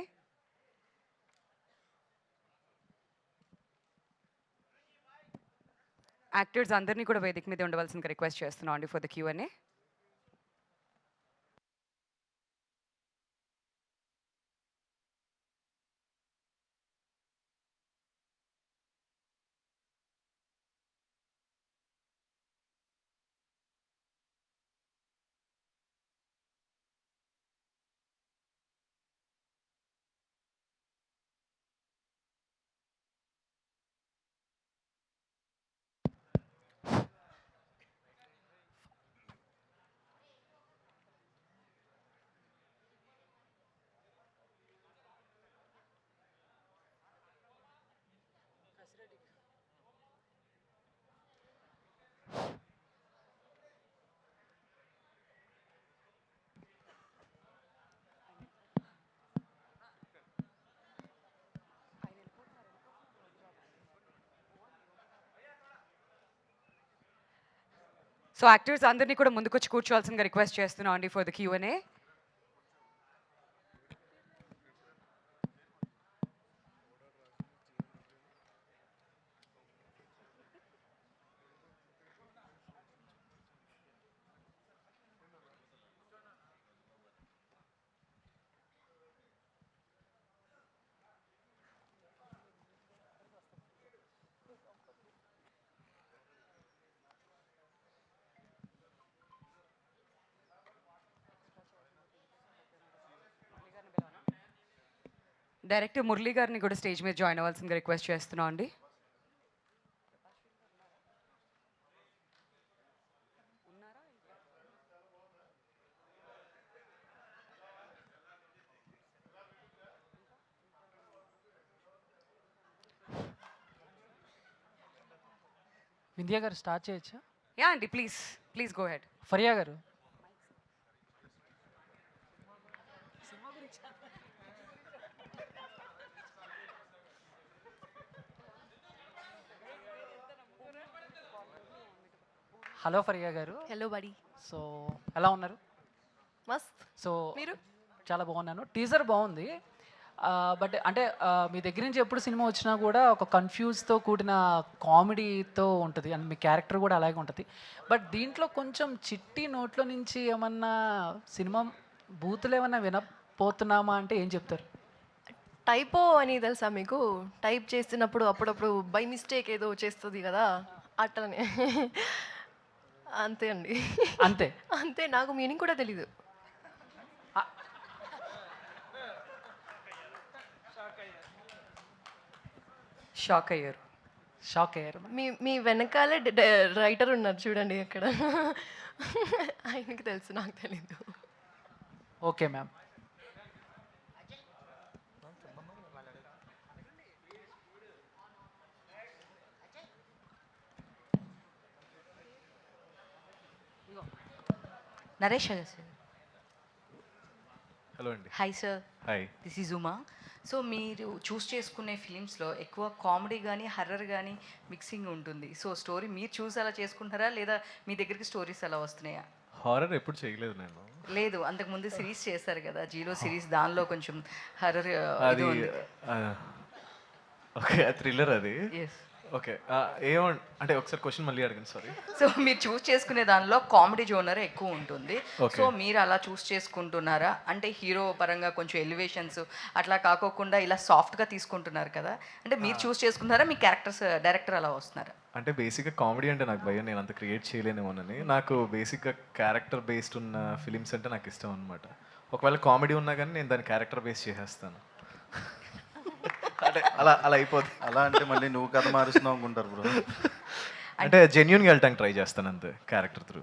Actors అందరినీ కూడా వేదిక మీద ఉండవలసిందిగా request చేస్తున్నాం అండి for the Q&A. So actors అందరినీ కూడా ముందుకొచ్చి కూర్చోవాల్సిందిగా request చేస్తున్నాం అండి for the Q&A. Director Murali గారిని కూడా స్టేజ్ మీద జాయిన్ అవ్వాల్సిందిగా రిక్వెస్ట్ చేస్తున్నాం అండి. వింధ్య గారు స్టార్ట్ చేయొచ్చా? యా అండి, ప్లీజ్ గో హెడ్. ఫరియా గారు. హలో ఫరియా గారు. హలో బడి. సో ఎలా ఉన్నారు? మస్త్. సో మీరు? చాలా బాగున్నాను. టీజర్ బాగుంది. బట్ అంటే మీ దగ్గర నుంచి ఎప్పుడు సినిమా వచ్చినా కూడా ఒక కన్ఫ్యూజ్తో కూడిన కామెడీతో ఉంటుంది అండ్ మీ క్యారెక్టర్ కూడా అలాగే ఉంటుంది. బట్ దీంట్లో కొంచెం చిట్టి నోట్లో నుంచి ఏమన్నా సినిమా బూతులు ఏమన్నా వినపోతున్నామా అంటే ఏం చెప్తారు? టైపో అని తెలుసా మీకు? టైప్ చేస్తున్నప్పుడు అప్పుడప్పుడు బై మిస్టేక్ ఏదో చేస్తుంది కదా, అట్లనే. అంతే అండి. అంతే అంతే, నాకు మీనింగ్ కూడా తెలీదు. షాక్ అయ్యారు. మీ మీ వెనకాలే రైటర్ ఉన్నారు చూడండి అక్కడ. ఆయనకి తెలుసు, నాకు తెలీదు. Okay ma'am. Naresh sir. Hello అండి. Hi sir. Hi. This is Uma. So మీరు చూస్ చేసుకునే ఫిలిమ్స్లో ఎక్కువ కామెడీ కానీ హర్రర్ కానీ మిక్సింగ్ ఉంటుంది. సో స్టోరీ మీరు చూసి అలా చేసుకుంటారా లేదా మీ దగ్గరికి స్టోరీస్ అలా వస్తున్నాయా? హారర్ ఎప్పుడు చేయలేదు నేను. లేదు, అంతకుముందు సిరీస్ చేశారు కదా, జీలో సిరీస్, దానిలో కొంచెం హర్రర్ అది ఓకే, థ్రిల్లర్ అది. ఎస్. ఓకే, అంటే ఒకసారి క్వశ్చన్ మళ్ళీ అడగండి, సారీ. సో మీరు చూస్ చేసుకునే దానిలో కామెడీ జోనర్ ఎక్కువ ఉంటుంది. Okay. సో మీరు అలా చూస్ చేసుకుంటున్నారా? అంటే హీరో పరంగా కొంచెం ఎలివేషన్స్ అట్లా కాకోకుండా ఇలా సాఫ్ట్గా తీసుకుంటున్నారు కదా, అంటే మీరు చూస్ చేసుకుంటారా, మీ క్యారెక్టర్స్ డైరెక్టర్ అలా వస్తున్నారా? అంటే బేసిక్గా కామెడీ అంటే నాకు భయం, నేను అంత క్రియేట్ చేయలేనేమోనని. నాకు బేసిక్గా క్యారెక్టర్ బేస్డ్ ఉన్న ఫిలిమ్స్ అంటే నాకు ఇష్టం అనమాట. ఒకవేళ కామెడీ ఉన్నా కానీ నేను దాన్ని క్యారెక్టర్ బేస్ చేసేస్తాను. అంటే అలా అలా అయిపోతుంది. అలా అంటే మళ్ళీ నువ్వు కథ మారుస్తున్నావు అనుకుంటారు బ్రో. అంటే జెన్యున్గా వెళ్ళటానికి ట్రై చేస్తాను అంతే, క్యారెక్టర్ త్రూ.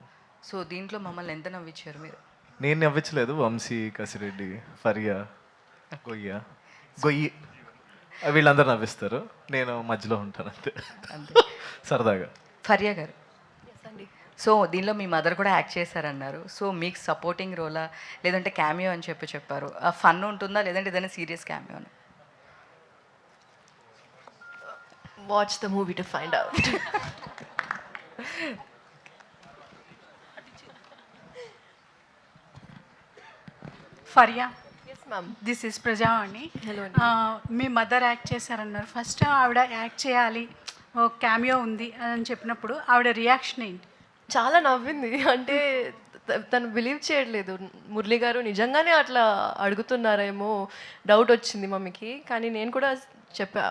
సో దీంట్లో మమ్మల్ని ఎంత నవ్వించారు మీరు? నేను నవ్వించలేదు, వంశీ, కసిరెడ్డి, ఫరియా, గొయ్యి వీళ్ళందరూ నవ్విస్తారు, నేను మధ్యలో ఉంటాను అంతే, సరదాగా. ఫరియా గారు, సో దీనిలో మీ మదర్ కూడా యాక్ట్ చేశారన్నారు. సో మీకు సపోర్టింగ్ రోలా లేదంటే క్యామియో అని చెప్పారు, ఫన్ ఉంటుందా లేదంటే ఏదైనా serious cameo? Watch the movie to find out. Faria. Yes ma'am. This is Prajavani. Hello. Me mother act చేశారన్నారు. ఫస్ట్ ఆవిడ యాక్ట్ చేయాలి, ఓ క్యామియో ఉంది అని చెప్పినప్పుడు ఆవిడ రియాక్షన్ ఏంటి? చాలా నవ్వింది. అంటే తను బిలీవ్ చేయట్లేదు, మురళి గారు నిజంగానే అట్లా అడుగుతున్నారేమో డౌట్ వచ్చింది మమ్మీకి. కానీ నేను కూడా చెప్పా,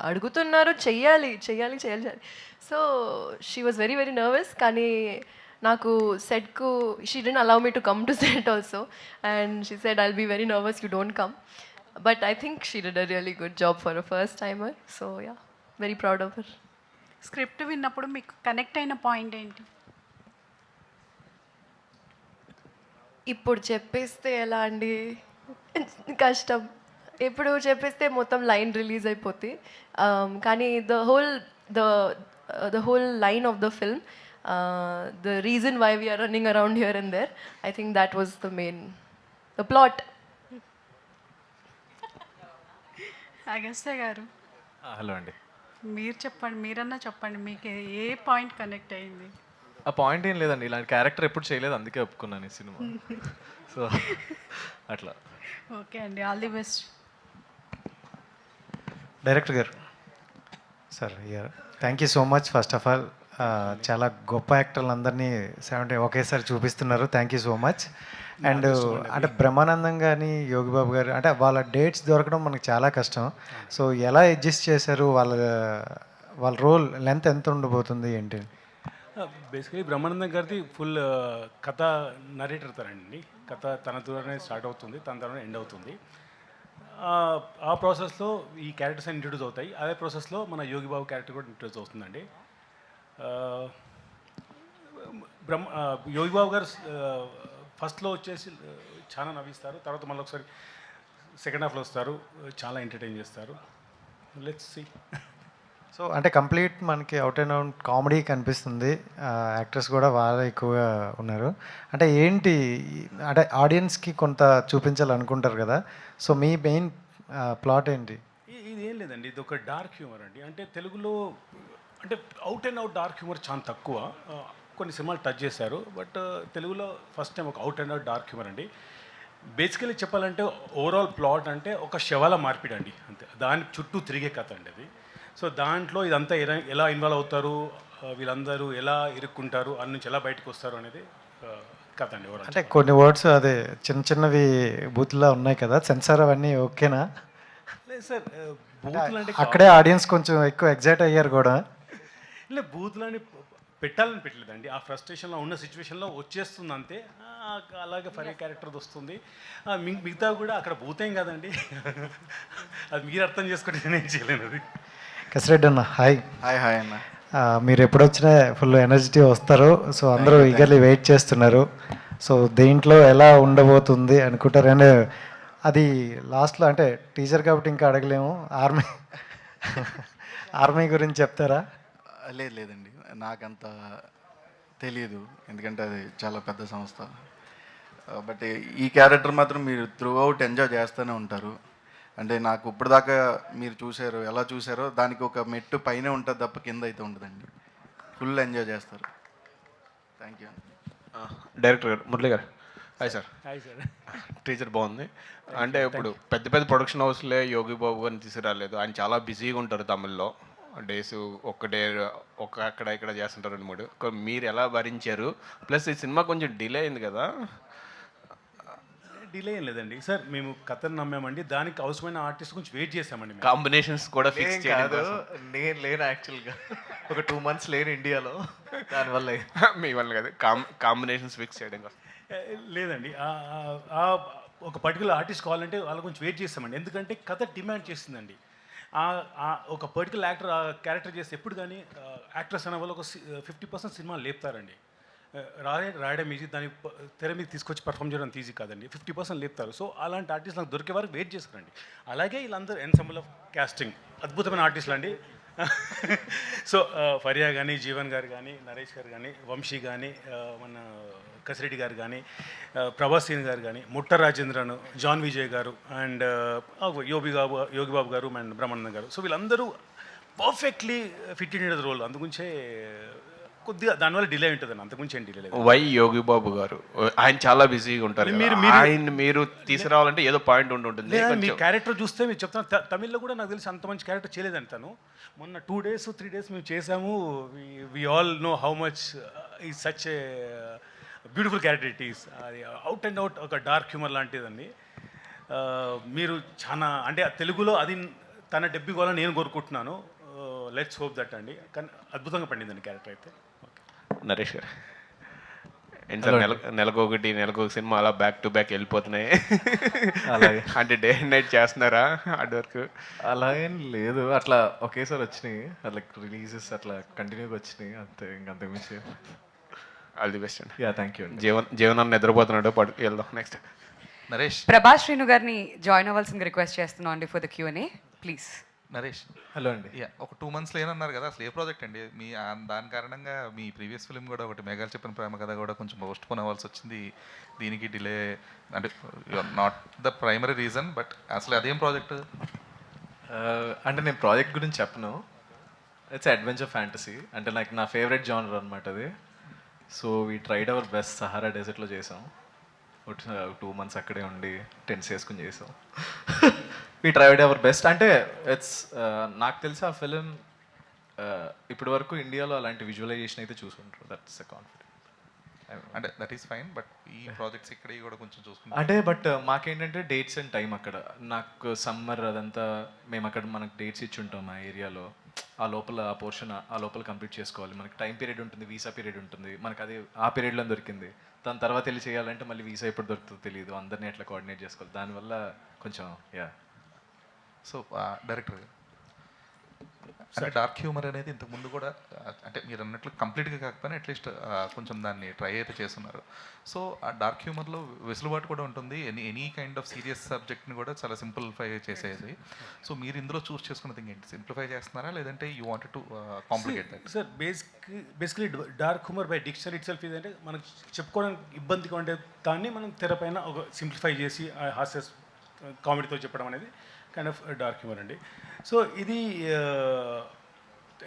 అడుగుతున్నారు, చెయ్యాలి చెయ్యాలి చెయ్యాలి. So she was very very nervous. కానీ నాకు సెట్కు she didn't allow me to come to set also and she said I'll be very nervous, you don't come. But I think she did a really good job for a first timer. So yeah, very proud of her. Script విన్నప్పుడు మీకు connect అయిన point ఏంటి? ఇప్పుడు చెప్పేస్తే ఎలా అండి, కష్టం. ఇప్పుడు చెప్పేస్తే మొత్తం లైన్ రిలీజ్ అయిపోతుంది. కానీ the whole line of the film, the reason why we're running around here and there, I think that was the plot. Agastya garu. Hello అండి. మీరు చెప్పండి, మీరన్నా చెప్పండి, మీకు ఏ పాయింట్ కనెక్ట్ అయింది? ఆ పాయింట్ ఏం లేదండి, ఇలాంటి క్యారెక్టర్ ఎప్పుడు చేయలేదు, అందుకే ఒప్పుకున్నాను ఈ సినిమా. సో అట్లా. ఓకే అండి, ఆల్ ది బెస్ట్. డైరెక్టర్ గారు sir, thank you so much. First of all చాలా గొప్ప యాక్టర్లు అందరినీ 70 ఒకేసారి చూపిస్తున్నారు. Thank you so much. And అంటే బ్రహ్మానందం కానీ యోగిబాబు గారు, అంటే వాళ్ళ డేట్స్ దొరకడం మనకు చాలా కష్టం. సో ఎలా అడ్జస్ట్ చేశారు? వాళ్ళ రోల్ లెంత్ ఎంత ఉండబోతుంది ఏంటి? బేసికలీ బ్రహ్మానందం గారిది ఫుల్ కథ నరేటర్ తనండి. కథ తన ద్వారానే స్టార్ట్ అవుతుంది, తన ద్వారా ఎండ్ అవుతుంది. ఆ ప్రాసెస్లో ఈ క్యారెక్టర్స్ అన్ని ఇంట్రడ్యూస్ అవుతాయి. అదే ప్రాసెస్లో మన యోగిబాబు క్యారెక్టర్ కూడా ఇంట్రడ్యూస్ అవుతుందండి. యోగిబాబు గారు ఫస్ట్లో వచ్చేసి చాలా నవ్విస్తారు, తర్వాత మళ్ళీ ఒకసారి సెకండ్ హాఫ్లో వస్తారు, చాలా ఎంటర్టైన్ చేస్తారు. Let's see. సో అంటే కంప్లీట్ మనకి అవుట్ అండ్ అవుట్ కామెడీ కనిపిస్తుంది. యాక్టర్స్ కూడా బాగా ఎక్కువగా ఉన్నారు. అంటే ఏంటి, అంటే ఆడియన్స్కి కొంత చూపించాలనుకుంటారు కదా, సో మీ మెయిన్ ప్లాట్ ఏంటి? ఇది ఏం లేదండి, ఇది ఒక డార్క్ హ్యూమర్ అండి. అంటే తెలుగులో అంటే out and out dark humour చాలా తక్కువ, కొన్ని సినిమాలు టచ్ చేశారు. బట్ తెలుగులో ఫస్ట్ టైం ఒక out and out dark humour అండి. బేసికలీ చెప్పాలంటే ఓవరాల్ ప్లాట్ అంటే ఒక శవాల మార్పిడి అండి, అంతే. దాని చుట్టూ తిరిగే కథ అండి అది. సో దాంట్లో ఇదంతా ఎలా ఇన్వాల్వ్ అవుతారు, వీళ్ళందరూ ఎలా ఇరుక్కుంటారు, అన్ని నుంచి ఎలా బయటకు వస్తారు అనేది కథ అండి ఓవరాల్. అంటే కొన్ని వర్డ్స్ అదే చిన్న చిన్నవి బూత్లా ఉన్నాయి కదా, సెన్సార్ అవన్నీ ఓకేనా? లేదు సార్, బూతులు అంటే అక్కడే ఆడియన్స్ కొంచెం ఎక్కువ ఎగ్జైట్ అయ్యారు కూడా. లేదు, బూతులు అని పెట్టాలని పెట్టలేదండి, ఆ ఫ్రస్ట్రేషన్లో ఉన్న సిచ్యువేషన్లో వచ్చేస్తుంది అంతే. అలాగే ఫరీ క్యారెక్టర్ వస్తుంది. మిగతా కూడా అక్కడ భూతేం కాదండి, అది మీరు అర్థం చేసుకుంటే నేను చేయలేను అది. కసిరెడ్డి అన్న హాయ్. హాయ్ హాయ్ అన్న. మీరు ఎప్పుడు వచ్చినా ఫుల్ ఎనర్జిటీ వస్తారు. సో అందరూ ఈగర్లీ వెయిట్ చేస్తున్నారు. సో దేంట్లో ఎలా ఉండబోతుంది అనుకుంటారు. అండ్ అది లాస్ట్లో అంటే టీచర్ కాబట్టి ఇంకా అడగలేము, ఆర్మీ గురించి చెప్తారా? లేదండి, నాకంత తెలియదు, ఎందుకంటే అది చాలా పెద్ద సంస్థ. బట్ ఈ క్యారెక్టర్ మాత్రం మీరు త్రూ అవుట్ ఎంజాయ్ చేస్తూనే ఉంటారు. అంటే నాకు ఇప్పటిదాకా మీరు చూసారు, ఎలా చూసారో దానికి ఒక మెట్టు పైనే ఉంటుంది తప్ప కింద అయితే ఉండదండి. ఫుల్ ఎంజాయ్ చేస్తారు. Thank you. డైరెక్టర్ గారు, మురళి గారు hi sir. Hi sir. Teacher బాగుంది. అంటే ఇప్పుడు పెద్ద పెద్ద ప్రొడక్షన్ హౌస్లే యోగి బాబు గారిని తీసుకురాలేదు. ఆయన చాలా బిజీగా ఉంటారు తమిళ్లో. డేస్ ఒక్క అక్కడ ఇక్కడ చేస్తుంటారు 2-3. మీరు ఎలా భరించారు? ప్లస్ ఈ సినిమా కొంచెం డిలే అయింది కదా. డిలే ఏం లేదండి సార్, మేము కథను నమ్మామండి, దానికి అవసరమైన ఆర్టిస్ట్ గురించి వెయిట్ చేసామండి. కాంబినేషన్స్ కూడా ఫిక్స్ కాదు, నేను లేను యాక్చువల్గా, ఒక 2 months లేను ఇండియాలో, దానివల్ల మీ వల్ల కాదు, కాంబినేషన్స్ ఫిక్స్ చేయడం కోసం. లేదండి, ఒక పర్టికులర్ ఆర్టిస్ట్ కావాలంటే వాళ్ళ గురించి వెయిట్ చేస్తామండి, ఎందుకంటే కథ డిమాండ్ చేస్తుందండి. ఒక పర్టికులర్ యాక్టర్ క్యారెక్టర్ చేస్తే ఎప్పుడు కానీ యాక్టర్స్ అనే వాళ్ళు ఒక 50% సినిమా లేపుతారండి. రాయడం ఈజీ, దాన్ని తెర మీద తీసుకొచ్చి పర్ఫామ్ చేయడం ఈజీ కాదండి. 50% లేపుతారు. సో అలాంటి ఆర్టిస్ట్ నాకు దొరికే వరకు వెయిట్ చేస్తారండి. అలాగే వీళ్ళందరూ ఎన్సెంబుల్ ఆఫ్ కాస్టింగ్ అద్భుతమైన ఆర్టిస్టులు అండి. సో ఫరియా కానీ, జీవన్ గారు కానీ, నరేష్ గారు కానీ, వంశీ కానీ, మన కసిరెడ్డి గారు కానీ, ప్రభాసీన్ గారు కానీ, ముట్ట రాజేంద్రన్, జాన్ విజయ్ గారు, అండ్ యోగిబాబు గారు అండ్ బ్రహ్మానందం గారు. సో వీళ్ళందరూ perfectly fit in the role. అందుగురించే కొద్దిగా దానివల్ల డిలే ఉంటుంది అండి, అంతకుమించి ఏం డిలే లేదు. వై యోగి బాబు గారు? ఆయన చాలా బిజీగా ఉంటారు. మీరు తీసుకురావాలంటే ఏదో పాయింట్ ఉంటుంది. మీ క్యారెక్టర్ చూస్తే మీరు చెప్తాను, తమిళ్లో కూడా నాకు తెలిసి అంత మంచి క్యారెక్టర్ చేయలేదని తను. మొన్న 2 days 3 days మేము చేసాము. We all know how much ఈ such a beautiful character it is. అది అవుట్ అండ్ అవుట్ ఒక డార్క్ హ్యూమర్ లాంటిదండి. మీరు చాలా అంటే తెలుగులో అది తన డెబ్యూ కావాలని నేను కోరుకుంటున్నాను. లెట్స్ హోప్ దట్ అండి. కానీ అద్భుతంగా పండిందండి క్యారెక్టర్ అయితే. నరేష్ గారు ఏంటి సార్, నెలకు సినిమా అలా బ్యాక్ టు బ్యాక్ వెళ్ళిపోతున్నాయి. అలాగే అంటే డే అండ్ నైట్ చేస్తున్నారా హార్డ్ వర్క్? అలాగేం లేదు, అట్లా ఒకేసారి వచ్చినాయి, అట్లా రిలీజెస్ అట్లా కంటిన్యూగా వచ్చినాయి, అంతే. ఇంకంతకుమించి ఆల్ ది బెస్ట్ అండి. యా థ్యాంక్ యూ అండి. జీవనం నిద్రపోతున్నాడు, వెళ్దాం నెక్స్ట్. నరేష్. ప్రభాస్ శ్రీను గారిని జాయిన్ అవ్వాల్సింది రిక్వెస్ట్ చేస్తున్నాం అండి for the Q&A please. Naresh hello అండి. ఒక 2 months లేనన్నారు కదా, అసలు ఏ ప్రాజెక్ట్ అండి మీ? దాని కారణంగా మీ ప్రీవియస్ ఫిల్మ్ కూడా ఒకటి మేఘాలు చెప్పిన ప్రేమ కథ కూడా కొంచెం పోస్ట్ పోన్ అవ్వాల్సి వచ్చింది. దీనికి డిలే అంటే not the primary reason, but అసలు అదేం ప్రాజెక్ట్? అంటే నేను ప్రాజెక్ట్ గురించి చెప్పను. ఇట్స్ అడ్వెంచర్ ఫ్యాంటసీ, అంటే నాకు నా ఫేవరెట్ జానర్ అనమాట అది. So we tried our best. Sahara డెజర్ట్లో చేసాం, 2 months అక్కడే ఉండి టెంట్స్ వేసుకుని చేసాం. We tried our best. అంటే ఇట్స్ నాకు తెలిసి ఆ ఫిలిం ఇప్పటి వరకు ఇండియాలో అలాంటి విజువలైజేషన్ అయితే చూసుకుంటారు. That's a confident. అంటే దట్ ఈస్ ఫైన్, బట్ ఈ ప్రాజెక్ట్స్ ఇక్కడ కూడా కొంచెం చూసుకుంటాం. అంటే బట్ మాకేంటంటే డేట్స్ అండ్ టైం అక్కడ నాకు సమ్మర్ అదంతా మేము అక్కడ మనకు డేట్స్ ఇచ్చి ఉంటాం ఆ ఏరియాలో. ఆ లోపల ఆ పోర్షన్ ఆ లోపల కంప్లీట్ చేసుకోవాలి. మనకి టైం పీరియడ్ ఉంటుంది, వీసా పీరియడ్ ఉంటుంది. మనకు అది ఆ పీరియడ్లో దొరికింది. దాని తర్వాత వెళ్ళి చేయాలంటే మళ్ళీ వీసా ఎప్పుడు దొరుకుతుందో తెలియదు. అందరినీ ఎట్లా కోఆర్డినేట్ చేసుకోవాలి, దానివల్ల కొంచెం యా. సో డైరెక్టర్ గారు అంటే డార్క్ హ్యూమర్ అనేది ఇంతకు ముందు కూడా అంటే మీరు అన్నట్లు కంప్లీట్గా కాకపోయినా అట్లీస్ట్ కొంచెం దాన్ని ట్రై అయితే చేస్తున్నారు. సో ఆ డార్క్ హ్యూమర్లో వెసులుబాటు కూడా ఉంటుంది. ఎనీ కైండ్ ఆఫ్ సీరియస్ సబ్జెక్ట్ని కూడా చాలా సింప్లిఫై చేసేది. సో మీరు ఇందులో చూస్ చేసుకున్న థింగ్ ఏంటి? సింప్లిఫై చేస్తున్నారా లేదంటే you wanted to complicate that? Sir basically dark humour by dictionary it self ఇదంటే మనకు చెప్పుకోవడానికి ఇబ్బందిగా ఉండే దాన్ని మనం తెరపైన ఒక సింప్లిఫై చేసి హాస్య కామెడీతో చెప్పడం అనేది కైండ్ ఆఫ్ డార్క్ హ్యూమర్ అండి. సో ఇది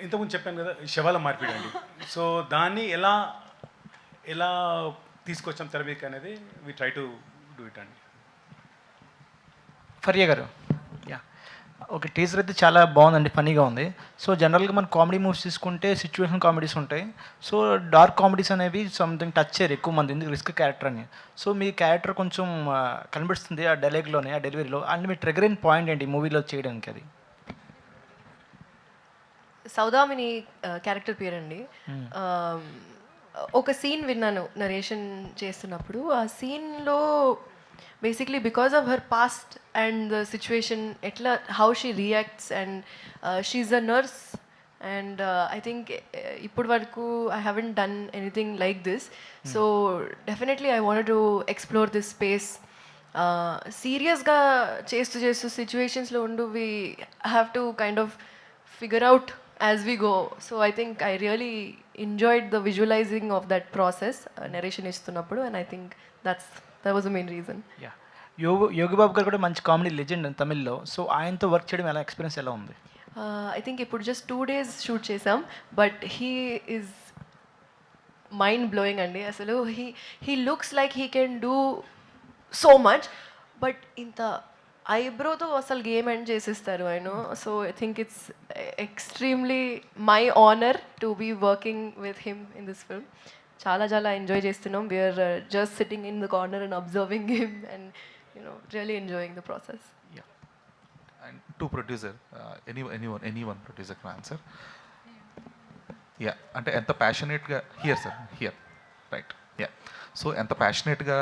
ఇంతకుముందు చెప్పాను కదా, శవాల మార్పిడి అండి. సో దాన్ని ఎలా తీసుకొచ్చాం తెరమీదకి అనేది we try to do it అండి. ఫరియా గారు, యా, ఓకే, టీజర్ అయితే చాలా బాగుందండి, ఫనీగా ఉంది. సో జనరల్గా మన కామెడీ మూవీస్ తీసుకుంటే సిచ్యువేషన్ కామెడీస్ ఉంటాయి. సో డార్క్ కామెడీస్ అనేవి సంథింగ్ టచ్ చేయరు ఎక్కువ మంది, ఎందుకు రిస్క్ క్యారెక్టర్ అని. సో మీ క్యారెక్టర్ కొంచెం కనిపిస్తుంది ఆ డైలాగ్లోనే, ఆ డెలివరీలో. అండ్ మీ ట్రిగర్ ఇన్ పాయింట్ ఏంటి మూవీలో చేయడానికి? అది సౌదామిని క్యారెక్టర్ పేరండి. ఒక సీన్ విన్నాను నరేషన్ చేస్తున్నప్పుడు. ఆ సీన్లో basically because of her past and the situation, ఎట్లా how she reacts, and she a nurse, and I think ఇప్పటి వరకు I haven't done anything like this. So definitely I wanted to explore this space. సీరియస్గా చేస్తూ సిచ్యువేషన్స్లో ఉండు we have to kind of figure out as we go. So I think I really enjoyed the visualizing of that process, narration istunnappudu, and I think that was the main reason. Yeah, Yogi Babu గారు కూడా మంచి comedy legend తమిళ్లో. So ఆయనతో work చేయడం ఎలా, experience ఎలా ఉంది? I think ఇప్పుడు just 2 days షూట్ చేసాం, but he is mind blowing అండి. అసలు he looks like he can do so much, but ఇంత ఐబ్రోతో అసలు గేమ్ ఎండ్ చేసేస్తారు ఆయన. So I think it's extremely my honour to be working with him in this film. చాలా enjoy చేస్తున్నాం. We're just sitting in the corner and observing him and really enjoying the process. And to producer, anyone producer can answer. Yeah, అంటే ఎంత ప్యాషనేట్గా here right, yeah. So ఎంత ప్యాషనేట్గా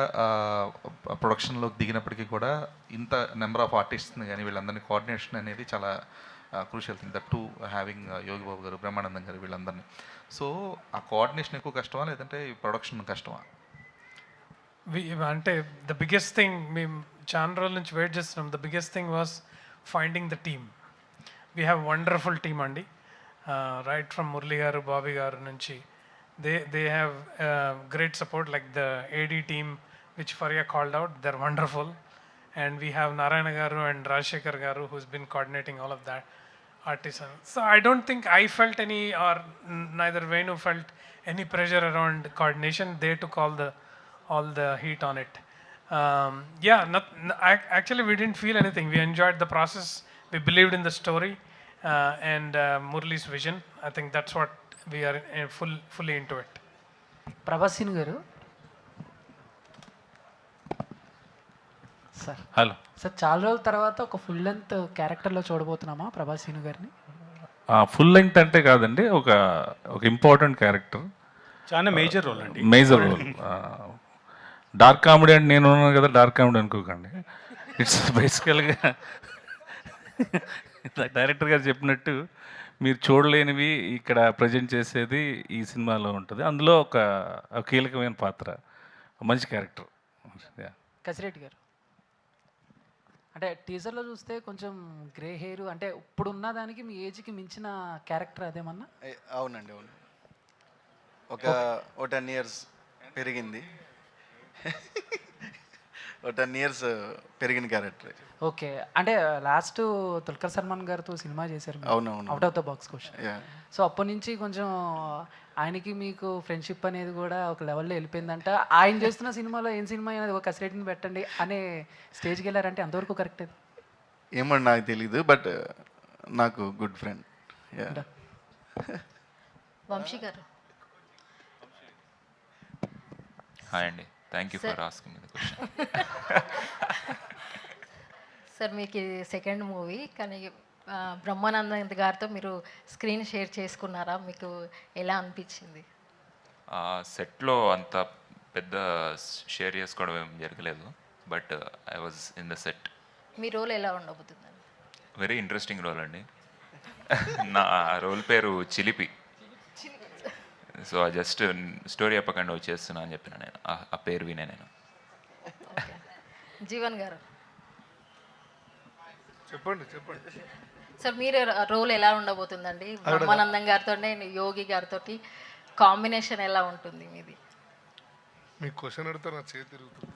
ప్రొడక్షన్లోకి దిగినప్పటికీ కూడా ఇంత number of ఆర్టిస్ట్ని కానీ వీళ్ళందరినీ కోఆర్డినేషన్ అనేది చాలా crucial thing. That to having Yogi Babu గారు, బ్రహ్మానందం గారు, వీళ్ళందరినీ. సో ఆ కోఆర్డినేషన్ ఎక్కువ కష్టమా, లేదంటే ప్రొడక్షన్ కష్టమా? అంటే ద బిగ్గెస్ట్ థింగ్ మేము చాలా రోజుల నుంచి వెయిట్ చేస్తున్నాం. The biggest thing was finding the team. We have wonderful team అండి, రైట్ ఫ్రమ్ మురళి గారు, బాబీ గారు నుంచి. They have great support, like the AD team which Faria called out. They're wonderful. And we have Narayana Garu and Rajshekhar Garu who's been coordinating all of that artisan. So I don't think I felt any, or neither Venu felt any pressure around coordination. They took all the heat on it. Actually we didn't feel anything. We enjoyed the process. We believed in the story and Murli's vision. I think that's what we are fully into it. ప్రభాసిన్ గారు, sir hello sir, చాలా రోజుల తర్వాత ఒక full length క్యారెక్టర్లో చూడబోతున్నామా ప్రభాసిన్ గారిని? Full length అంటే కాదండి, ఒక ఇంపార్టెంట్ క్యారెక్టర్, చాలా మేజర్ రోల్ అండి. Major role. డార్క్ కామెడీ అంటే నేను ఉన్నాను కదా, డార్క్ కామెడీ అనుకోకండి. ఇట్స్ బేసికల్గా డైరెక్టర్ గారు చెప్పినట్టు మీరు చూడలేనివి ఇక్కడ ప్రజెంట్ చేసేది ఈ సినిమాలో ఉంటుంది. అందులో ఒక కీలకమైన పాత్ర, మంచి క్యారెక్టర్. కసిరెడ్డి గారు, అంటే టీజర్లో చూస్తే కొంచెం గ్రే హెయిర్, అంటే ఇప్పుడు ఉన్న దానికి మీ ఏజ్కి మించిన క్యారెక్టర్ అదేమన్నా? అవునండి, అవును. ఒక 10 years పెరిగింది. ఒక 10 years పెరిగిన క్యారెక్టర్. ఓకే, అంటే లాస్ట్ దుల్కర్ సల్మాన్ గారితో సినిమా చేశారు, అవునవును, out of the box question. So అప్పటి నుంచి కొంచెం ఆయనకి మీకు ఫ్రెండ్షిప్ అనేది కూడా ఒక లెవెల్లో వెళ్ళిపోయిందంట. ఆయన చేస్తున్న సినిమాలో ఏం సినిమా అయినా ఒక కసిరెడ్డిని పెట్టండి అనే స్టేజ్కి వెళ్ళారంటే అంతవరకు కరెక్ట్? ఏమో నాకు తెలీదు, బట్ నాకు గుడ్ ఫ్రెండ్. వంశీ గారు, హాయ్ అండి, thank you for asking the question. Sir మీకు సెకండ్ మూవీ, కానీ బ్రహ్మానందం గారితో మీరు స్క్రీన్ షేర్ చేసుకున్నారా? మీకు ఎలా అనిపించింది? సెట్లో అంత పెద్ద షేర్ చేసుకోవడం ఏం జరగలేదు, but I was in the set. మీ రోల్ ఎలా ఉండబోతుందండి? వెరీ ఇంట్రెస్టింగ్ రోల్ అండి. నా రోల్ పేరు చిలిపి. సో జస్ట్ స్టోరీ చెప్పకుండా వచ్చేస్తున్నా అని చెప్పిన నేను, ఆ పేరు వినే నేను. జీవన్ గారు, చెప్పండి. సార్ మీరు రోల్ ఎలా ఉండబోతుందండి? బ్రహ్మానందం గారితో, యోగి గారితో కాంబినేషన్ ఎలా ఉంటుంది మీది? మీకు క్వశ్చన్ అడిగితే నా చేతి తిరుగుతుంది.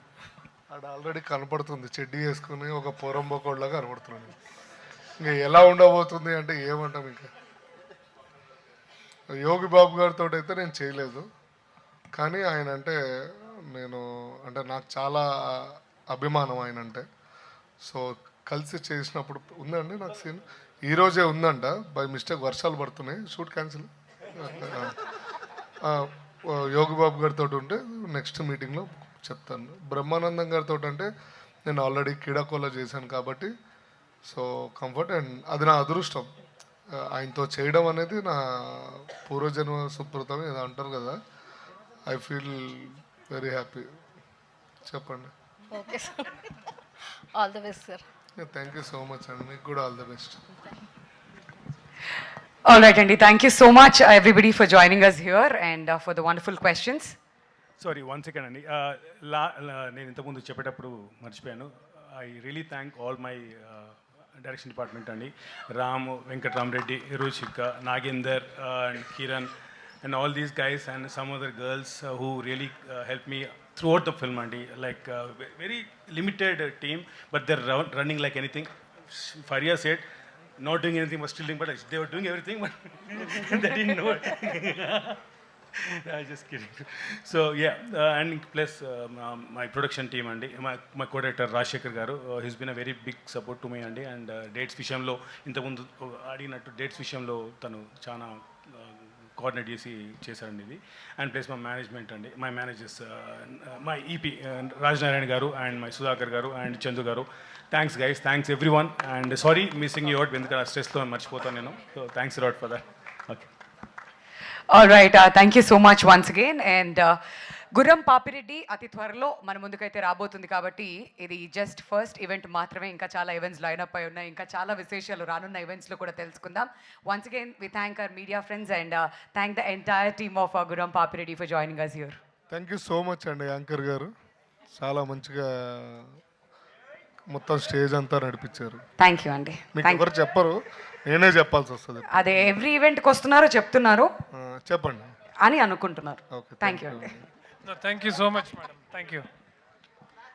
ఆడ ఆల్రెడీ కనపడుతుంది, చెడ్డీ వేసుకుని ఒక పొరంబొకోడ్లాగా కనపడుతున్నాను. ఇంకా ఎలా ఉండబోతుంది అంటే ఏమంటాం. ఇంకా యోగి బాబు గారితో అయితే నేను చేయలేదు, కానీ ఆయన అంటే నాకు చాలా అభిమానం ఆయన అంటే. సో కలిసి చేసినప్పుడు ఉందండి నాకు సీన్ ఈరోజే ఉందంట బై మిస్టేక్ వర్షాలు పడుతున్నాయి షూట్ క్యాన్సిల్ యోగి బాబు గారితో ఉంటే నెక్స్ట్ మీటింగ్లో చెప్తాను. బ్రహ్మానందం గారితో అంటే నేను ఆల్రెడీ క్రీడాకోలో చేశాను కాబట్టి సో కంఫర్ట్ అండ్ అది నా అదృష్టం. ఆయనతో చేయడం అనేది నా పూర్వజన్మ సుకృతం ఏదో అంటారు కదా. I feel very happy. చెప్పండి. Okay sir, all the best sir. Thank you so much అండి, మీకు కూడా all the best. All right, Andy. Thank you so much, everybody, for joining us here and for the wonderful questions. Sorry 1 second అండి. నేను ఇంతకుముందు చెప్పేటప్పుడు మర్చిపోయాను. I really thank all my direction department అండి. Ram, Venkatramareddy, Ruchika, Nagender and Kiran and all these guys and some other girls who really helped me throughout the film andi, like very limited team but they're running like anything. Faria said not doing anything but still doing, but they were doing everything but they didn't know it. I just kidding. So yeah, and plus my production team andi, my co-director Rajshekhar garu, he's been a very big support to me andi, and dates vishayamlo inta mundu adinattu dates vishayamlo tanu chana coordinate చేశారండి ఇది. And plus మా management అండి, my managers, my EP Rajanarayana garu and my Sudhakar garu and Chandu garu. Thanks guys, thanks everyone and sorry missing you out, ఎందుకంటే స్ట్రెస్తో మర్చిపోతాను నేను. So thanks a lot for that. Okay. All right, thank you so much once again. And గుర్రం పాపిరెడ్డి అతి త్వరలో మన ముందుకైతే రాబోతుంది కాబట్టి ఇది జస్ట్ ఫస్ట్ ఈవెంట్ మాత్రమే. ఇంకా చాలా ఈవెంట్స్ లైనప్ అయి ఉన్నాయి, ఇంకా చాలా విశేషాలు రానున్న ఈవెంట్స్లో కూడా తెలుసుకుందాం. Once again we thank our media friends and thank the entire team of Gurram Papireddy for joining us here. Thank you so much అండి యాంకర్ గారు, చాలా మంచిగా మొత్తం స్టేజ్ అంతా నడిపించారు. థ్యాంక్ యూ అండి. మీకు ఎవరు చెప్పరు, నేనే చెప్పాల్సి వస్తుంది. అదే ఎవ్రీ ఈవెంట్కి వస్తున్నారు చెప్తున్నారు చెప్పండి అని అనుకుంటున్నారు. థ్యాంక్ యూ అండి. Thank you so much, madam. Thank you.